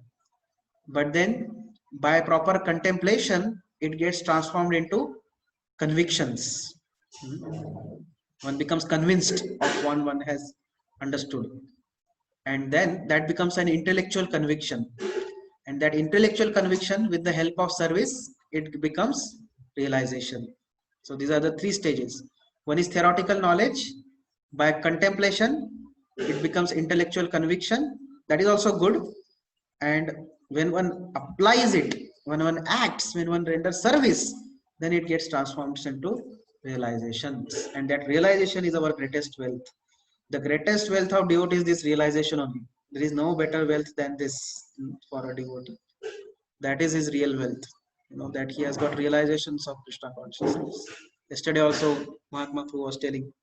but then by proper contemplation, it gets transformed into convictions. One becomes convinced of one has understood, and then that becomes an intellectual conviction, and that intellectual conviction with the help of service, it becomes realization. So these are the three stages. One is theoretical knowledge. By contemplation, it becomes intellectual conviction. That is also good. And when one applies it, when one acts, when one renders service, then it gets transformed into realizations. And that realization is our greatest wealth. The greatest wealth of devotee is this realization only. There is no better wealth than this for a devotee. That is his real wealth. That he has got realizations of Krishna consciousness. Yesterday also Mahatma Prabhu was telling,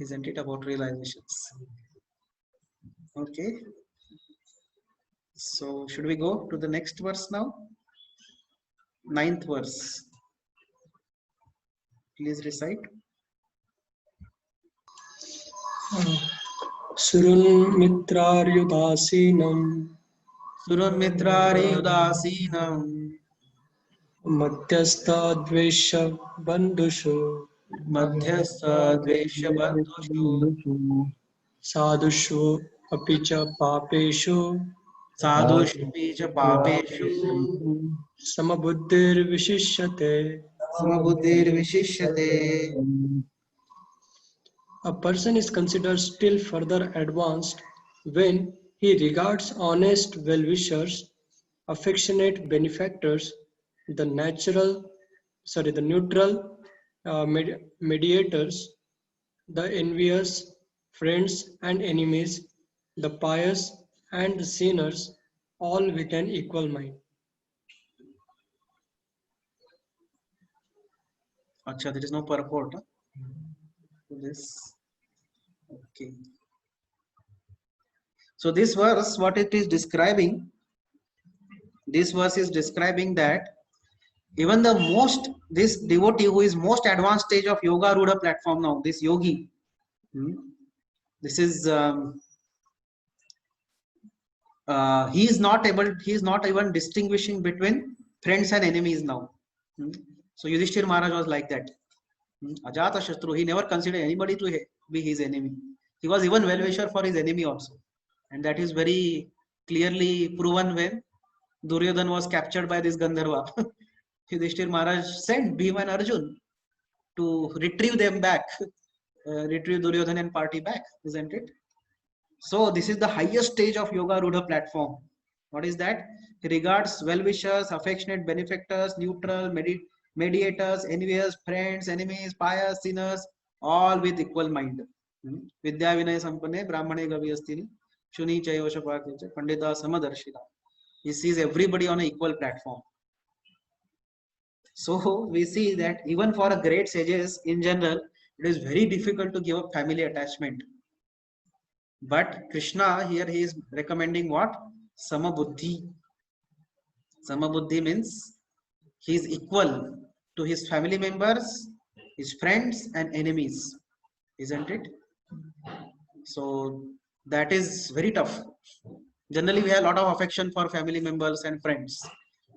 isn't it, about realizations? Okay. So should we go to the next verse now? 9th verse. Please recite. Surunmitraryudasinam Surunmitraryudasinam Madhyastha dvesha bandhushu Madhyastha dvesha bandhushu Sadhushu apicha papeshu Sadhushu picha papeshu Samabuddhir vishishyate. Samabuddhir vishishyate. A person is considered still further advanced when he regards honest well-wishers, affectionate benefactors, the neutral mediators, the envious, friends and enemies, the pious and the sinners, all with an equal mind. Acha, there is no purport to this. Okay. So this verse, what it is describing, this verse is describing that even this devotee who is most advanced stage of Yoga Ruda platform now, this yogi, this is he is not even distinguishing between friends and enemies now. So Yudhishthir Maharaj was like that. Ajata Shatru, he never considered anybody to be his enemy. He was even well-wisher for his enemy also. And that is very clearly proven when Duryodhan was captured by this Gandharva. Yudhishthir Maharaj sent Bhima and Arjun to retrieve them back, retrieve Duryodhan and party back, isn't it? So this is the highest stage of Yoga Rudha platform. What is that? He regards well-wishers, affectionate benefactors, neutral, mediators, envious, friends, enemies, pious, sinners, all with equal mind. Vidya Vinay Sampanne, Brahmane Gaviyastini, Shuni Chayoshapakicha, Pandita Samadarshina. He sees everybody on an equal platform. So we see that even for a great sages in general, it is very difficult to give up family attachment. But Krishna here he is recommending what? Samabuddhi. Samabuddhi means he is equal to his family members, his friends and enemies, isn't it? So that is very tough. Generally we have a lot of affection for family members and friends,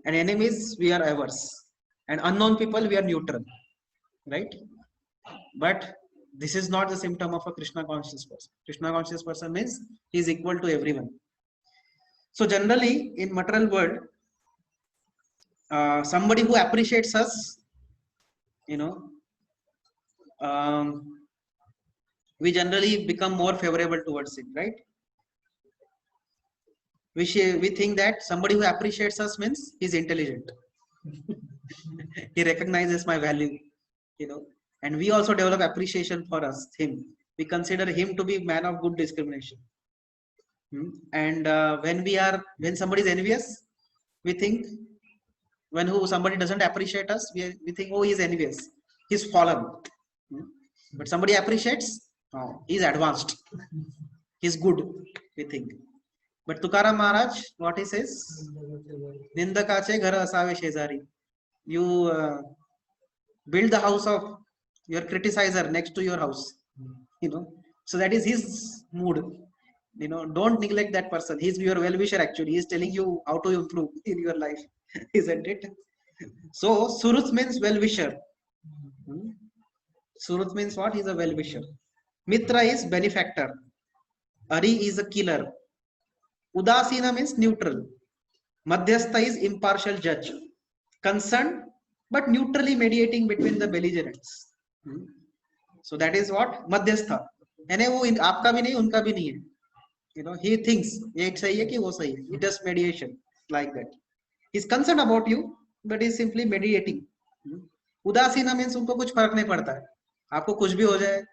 and enemies we are averse, and unknown people we are neutral, right? But this is not the symptom of a Krishna conscious person. Krishna conscious person means he is equal to everyone. So generally in material world, somebody who appreciates us, we generally become more favorable towards him, right? We think that somebody who appreciates us means he's intelligent. He recognizes my value, and we also develop appreciation for him. We consider him to be man of good discrimination. And when somebody is envious, we think somebody doesn't appreciate us, we think, oh, he's envious, he's fallen. But somebody appreciates, oh, he's advanced, he's good, we think. But Tukaram Maharaj, what he says, Nindakache ghar asave shezari. You build the house of your criticizer next to your house, so that is his mood. Don't neglect that person. He's your well-wisher actually. He's telling you how to improve in your life, isn't it? So Surut means well-wisher. Surut means what? He's a well-wisher. Mitra is benefactor. Ari is a killer. Udasina means neutral. Madhyastha is impartial judge. Concerned but neutrally mediating between the belligerents. So that is what? Madhyastha. यानी वो आपका भी नहीं उनका भी नहीं है. He thinks ये सही है कि वो सही है. He does mediation like that. He's concerned about you, but he's simply mediating. Udasina means उनको कुछ फर्क नहीं पड़ता है. आपको कुछ भी हो जाए,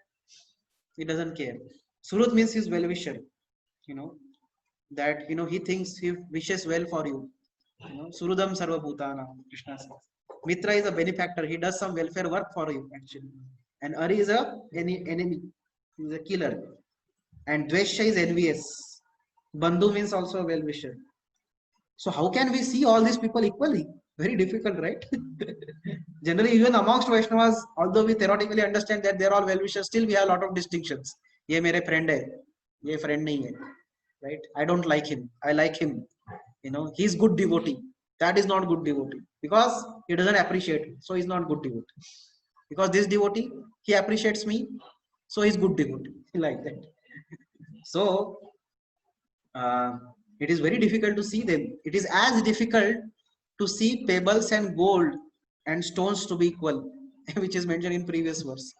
he doesn't care. Surut means he's well-wisher. That he thinks he wishes well for you. Surudam sarva bhutana, Krishna says. Mitra is a benefactor. He does some welfare work for you actually. And Ari is a enemy. He is a killer. And Dvesha is envious. Bandhu means also a well-wisher. So how can we see all these people equally? Very difficult, right? Generally, even amongst Vaishnavas, although we theoretically understand that they are all well-wishers, still we have a lot of distinctions. Ye mere friend hai, ye friend nahi hai. Right? I don't like him. I like him. He's good devotee. That is not good devotee because he doesn't appreciate me. So he's not good devotee. Because this devotee, he appreciates me. So he's good devotee. Like that. So it is very difficult to see them. It is as difficult to see pebbles and gold and stones to be equal, which is mentioned in previous verse.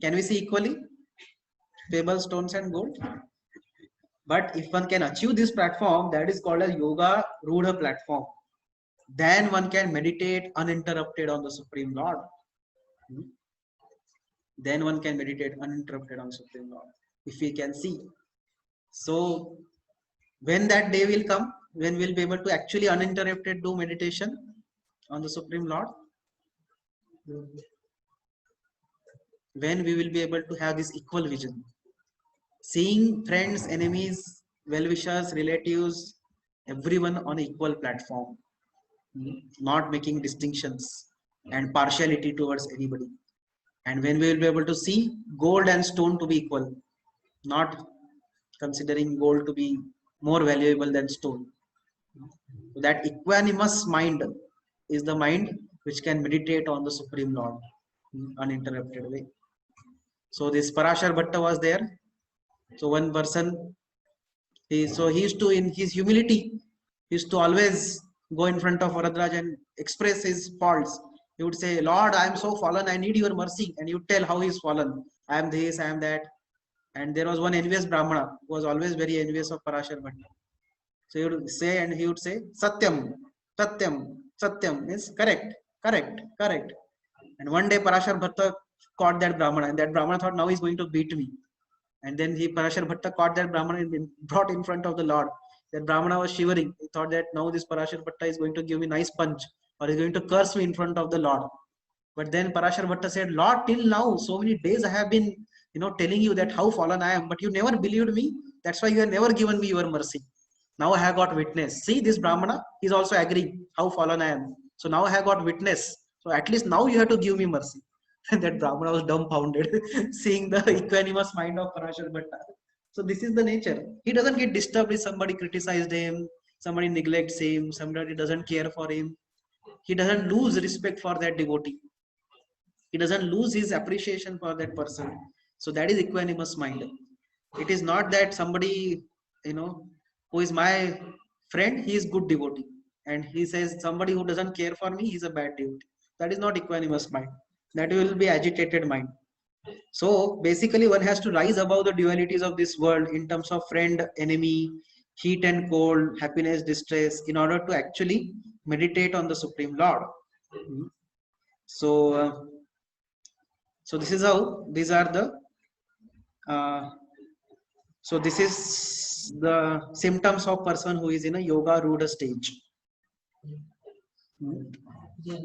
Can we see equally? Pebbles, stones and gold? But if one can achieve this platform, that is called a Yoga Rudha platform. Then one can meditate uninterrupted on the Supreme Lord. Then one can meditate uninterrupted on Supreme Lord, if we can see. So when that day will come, when we'll be able to actually uninterrupted do meditation on the Supreme Lord, when we will be able to have this equal vision, seeing friends, enemies, well-wishers, relatives, everyone on an equal platform, not making distinctions and partiality towards anybody. And when we will be able to see gold and stone to be equal, not considering gold to be more valuable than stone, That equanimous mind is the mind which can meditate on the Supreme Lord in uninterrupted way. So this Parashar Bhatta was there. So one person, he used to, in his humility, he used to always go in front of Varadraj and express his faults. He would say, Lord, I am so fallen, I need your mercy. And he would tell how he is fallen. I am this, I am that. And there was one envious Brahmana who was always very envious of Parashar Bhatta. So he would say, and he would say, Satyam, Satyam, Satyam is correct, correct, correct. And one day Parashar Bhatta caught that Brahmana, and that Brahmana thought, now he's going to beat me. And then Parashar Bhatta caught that Brahmana and brought in front of the Lord. That Brahmana was shivering. He thought that now this Parashar Bhatta is going to give me nice punch, or is going to curse me in front of the Lord. But then Parashar Bhatta said, Lord, till now, so many days I have been, telling you that how fallen I am, but you never believed me. That's why you have never given me your mercy. Now I have got witness. See, this Brahmana is also agreeing how fallen I am. So now I have got witness. So at least now you have to give me mercy. And that Brahmana was dumbfounded, seeing the equanimous mind of Parashar Bhatta. So this is the nature. He doesn't get disturbed if somebody criticized him, somebody neglects him, somebody doesn't care for him. He doesn't lose respect for that devotee. He doesn't lose his appreciation for that person. So that is equanimous mind. It is not that somebody, who is my friend, he is good devotee. And he says somebody who doesn't care for me, he is a bad devotee. That is not equanimous mind. That will be agitated mind. So basically one has to rise above the dualities of this world in terms of friend, enemy, heat and cold, happiness, distress, in order to actually meditate on the Supreme Lord. So this is how these are the so this is the symptoms of person who is in a yoga ruda stage. Yeah,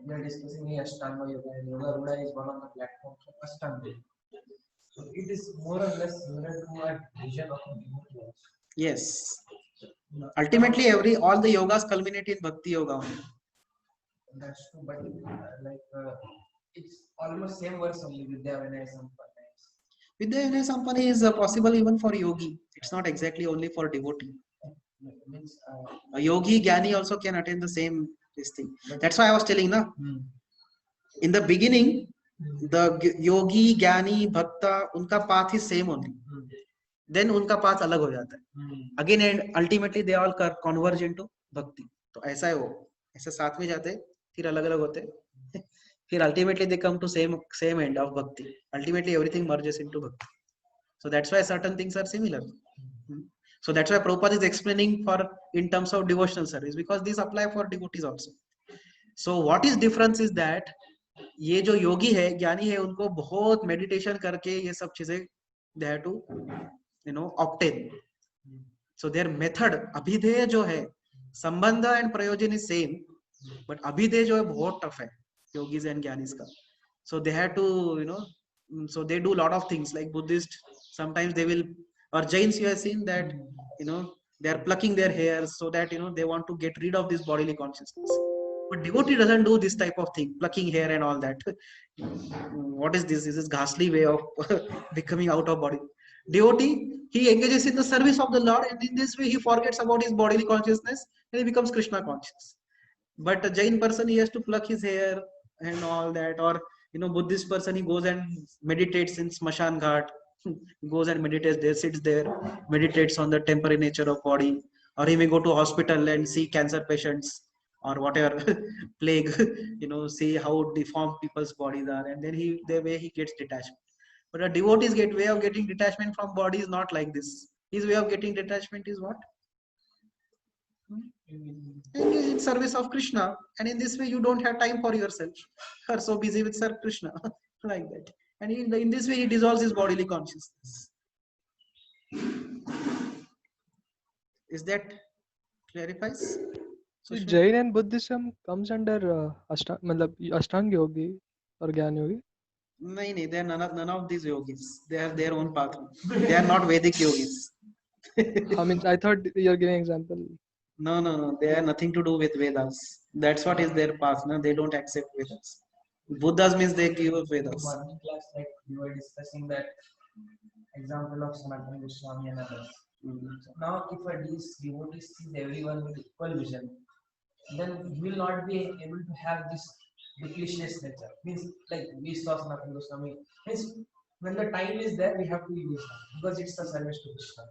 we are discussing here Ashtanga Yoga, and Yoga Ruda is one of the platforms of Ashtanga. So it is more or less similar to a vision of a devotee. Yes. Ultimately, all the yogas culminate in Bhakti Yoga only. That's true, but it's almost same words only, Vidya Vinaya Sampanna. Vidya Vinaya Sampanna is possible even for yogi. It's not exactly only for devotee. Means, A yogi, Jnani also can attain the same this thing. That's why I was telling, na? In the beginning, the yogi, Jnani, Bhakta, unka path is same only. Then unka path alag ho jata hai. Again, and ultimately they all converge into bhakti. तो ऐसा है वो, ऐसे साथ में जाते, फिर अलग अलग होते, फिर ultimately they come to same end of bhakti. Ultimately everything merges into bhakti. So that's why certain things are similar. So that's why Prabhupada is explaining for in terms of devotional service, because these apply for devotees also. So what is difference is that ये जो योगी है, ज्ञानी है, उनको बहुत meditation करके ये सब चीजें they have to obtain. So their method, अभिधेय जो है, संबंध and प्रयोजन is same, but अभिधेय जो है बहुत tough है yogis and jnanis का. So they have to so they do a lot of things like Buddhist. Sometimes they will, or Jains, you have seen that they are plucking their hairs so that they want to get rid of this bodily consciousness. But devotee doesn't do this type of thing, plucking hair and all that. What is this? This is ghastly way of becoming out of body. Devotee, he engages in the service of the Lord, and in this way he forgets about his bodily consciousness and he becomes Krishna conscious. But a Jain person, he has to pluck his hair and all that. Or Buddhist person, he goes and meditates in Smashan Ghat. Goes and meditates there, sits there, meditates on the temporary nature of body. Or he may go to hospital and see cancer patients or whatever plague, see how deformed people's bodies are, and then the way he gets detachment. But a devotee's way of getting detachment from body is not like this. His way of getting detachment is what? Engage in service of Krishna, and in this way you don't have time for yourself. You are so busy with Sir Krishna, like that. And in this way he dissolves his bodily consciousness. Is that clarifies? So Jain and Buddhism comes under Ashtanga Yogi or Jnana Yogi? No, they are none of these yogis. They are their own path. They are not Vedic yogis. I mean, I thought you're giving example. No. They have nothing to do with Vedas. That's what is their path. No? They don't accept Vedas. Buddhas means they give Vedas. One class, like we were discussing that example of Sanatana Goswami and others. So now, if a devotee sees everyone with equal vision, then he will not be able to have this duplicitous nature. Means like we saw Sanatana Goswami. Means when the time is there, we have to use that because it's a service to Krishna.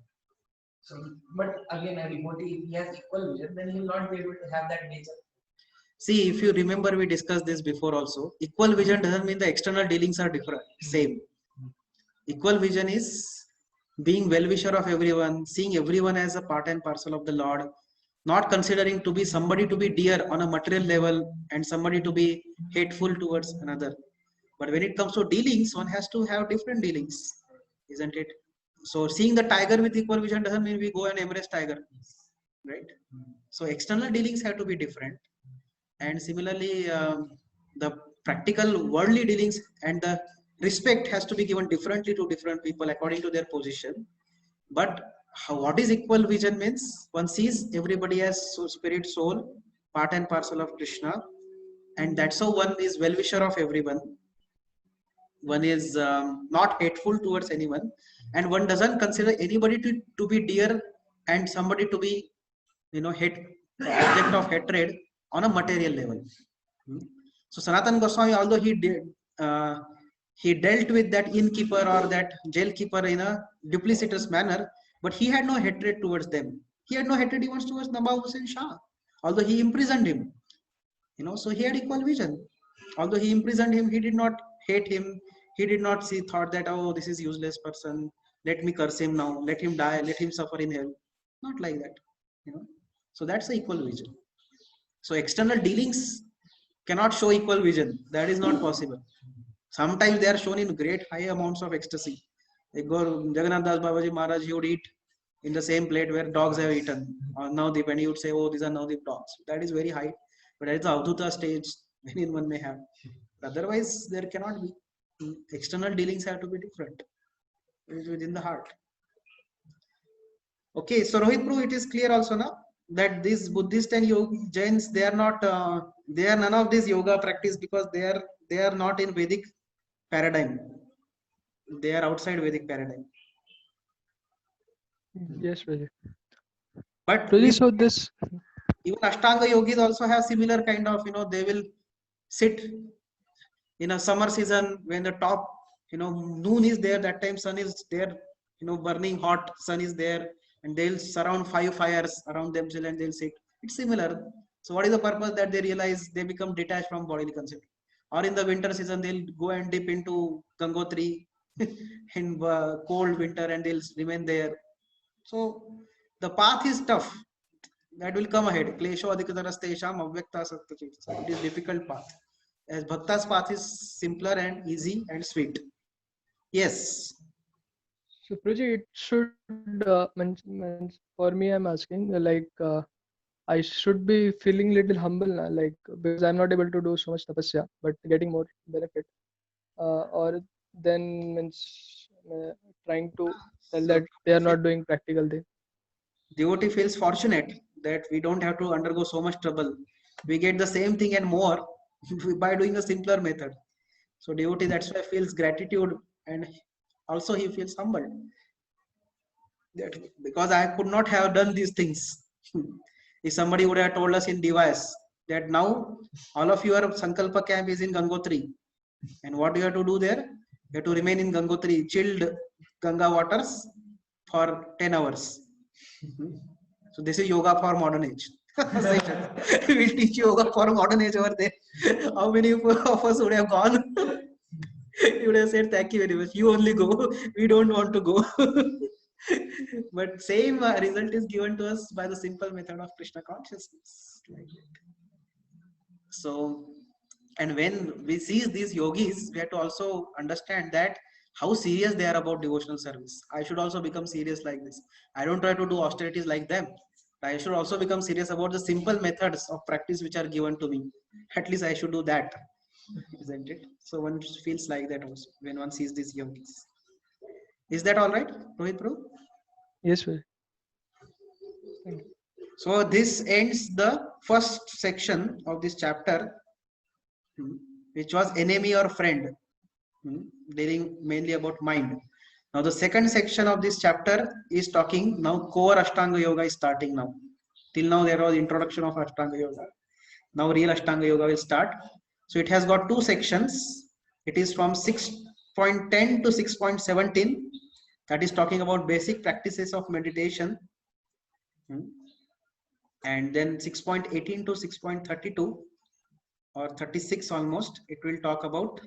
So, but again, a devotee, if he has equal vision, then he will not be able to have that nature. See, if you remember, we discussed this before also. Equal vision doesn't mean the external dealings are different, same. Equal vision is being well-wisher of everyone, seeing everyone as a part and parcel of the Lord, not considering to be somebody to be dear on a material level and somebody to be hateful towards another. But when it comes to dealings, one has to have different dealings, isn't it? So seeing the tiger with equal vision doesn't mean we go and embrace tiger, right? So external dealings have to be different. And similarly, the practical worldly dealings and the respect has to be given differently to different people according to their position. But what is equal vision means? One sees everybody as spirit, soul, part and parcel of Krishna, and that's how one is well-wisher of everyone. One is not hateful towards anyone, and one doesn't consider anybody to be dear and somebody to be, hate, object of hatred on a material level. So Sanatana Goswami, although he dealt with that innkeeper or that jail keeper in a duplicitous manner, but he had no hatred towards them. He had no hatred even towards Nawab Hussain Shah, although he imprisoned him. So he had equal vision. Although he imprisoned him, he did not hate him. He did not thought that, oh, this is useless person. Let me curse him now. Let him die. Let him suffer in hell. Not like that. So that's the equal vision. So external dealings cannot show equal vision. That is not possible. Sometimes they are shown in great high amounts of ecstasy. Like Jagannath Das Babaji Maharaj, he would eat in the same plate where dogs have eaten. Or Navdeep, and he would say, oh, these are Navdeep dogs. That is very high. But at the Avdhuta stage, anyone may have. Otherwise, there cannot be. External dealings have to be different. It is within the heart. Okay, so Rohit Prabhu, it is clear also now that these Buddhist and Jains, they are not, they are none of this yoga practice because they are not in Vedic paradigm. They are outside Vedic paradigm. Yes, Prajit. But Prajit, so this, even Ashtanga yogis also have similar kind of, they will sit in a summer season when the top, noon is there, that time sun is there, burning hot, sun is there, and they'll surround 5 fires around themselves and they'll sit. It's similar. So what is the purpose? That they realize they become detached from bodily concept. Or in the winter season, they'll go and dip into Gangotri in cold winter and they'll remain there. So the path is tough. That will come ahead. Klesho adhikatarastesham avyakta sattva. It is difficult path. As Bhakta's path is simpler and easy and sweet. Yes. so Prajit, it should, for me, I'm asking, I should be feeling little humble now, because I'm not able to do so much tapasya, but getting more benefit. Or then trying to tell that they are not doing practical thing. Devotee feels fortunate that we don't have to undergo so much trouble. We get the same thing and more by doing a simpler method. So devotee, that's why feels gratitude, and also he feels humbled. That because I could not have done these things. If somebody would have told us in device that now all of your Sankalpa camp is in Gangotri, and what you have to do there? You have to remain in Gangotri, chilled Ganga waters for 10 hours. So this is yoga for modern age. We'll teach yoga for modern age over there. How many of us would have gone? You would have said, thank you very much. You only go. We don't want to go. But same result is given to us by the simple method of Krishna consciousness. So, and when we see these yogis, we have to also understand that how serious they are about devotional service. I should also become serious like this. I don't try to do austerities like them. I should also become serious about the simple methods of practice which are given to me. At least I should do that, isn't it? So one feels like that also when one sees these yogis. Is that all right, Rohit Prabhu? Yes, Prajit. So this ends the first section of this chapter, which was enemy or friend, dealing mainly about mind. Now the second section of this chapter is talking now core Ashtanga Yoga is starting now. Till now there was introduction of Ashtanga Yoga. Now real Ashtanga Yoga will start. So it has got two sections. It is from 6.10 to 6.17. That is talking about basic practices of meditation. And then 6.18 to 6.32 or 36 almost, it will talk about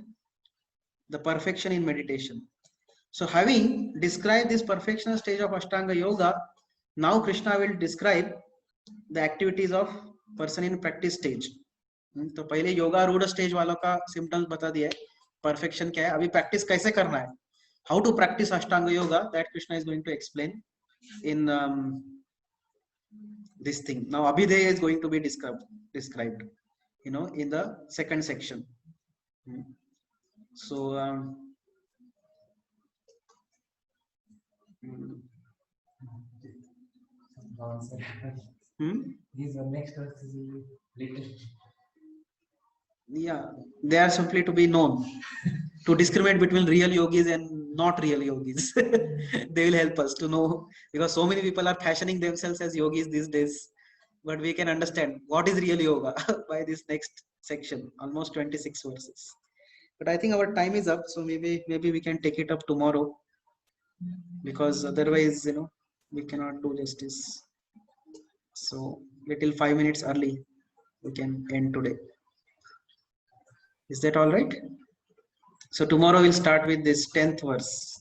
the perfection in meditation. So having described this perfectional stage of Ashtanga Yoga, now Krishna will describe the activities of person in practice stage. तो पहले योगा रूढ़ stage वालों का symptoms बता दिया है, perfection क्या है, अभी प्रैक्टिस कैसे करना है, how to practice Ashtanga Yoga, that Krishna is going to explain in this thing. Now Abhideya is going to be described, you know, in the second section. So These are next verses written. Yeah, they are simply to be known, to discriminate between real yogis and not real yogis. They will help us to know, because so many people are fashioning themselves as yogis these days. But we can understand what is real yoga by this next section, almost 26 verses. But I think our time is up, so maybe we can take it up tomorrow, because otherwise, you know, we cannot do justice. So little 5 minutes early we can end today. Is that all right? So tomorrow we'll start with this 10th verse.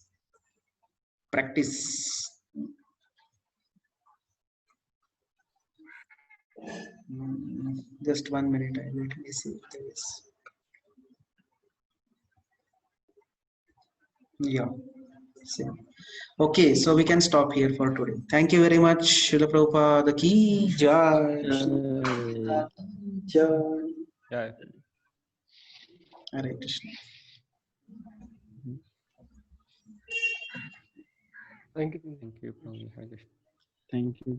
Practice. Just 1 minute. Let me see if there is. Yeah. Same. Okay, so we can stop here for today. Thank you very much. Srila Prabhupada ki jai. Yeah. Hare Krishna. Thank you. Thank you, Prabhu. Hare Krishna. Thank you.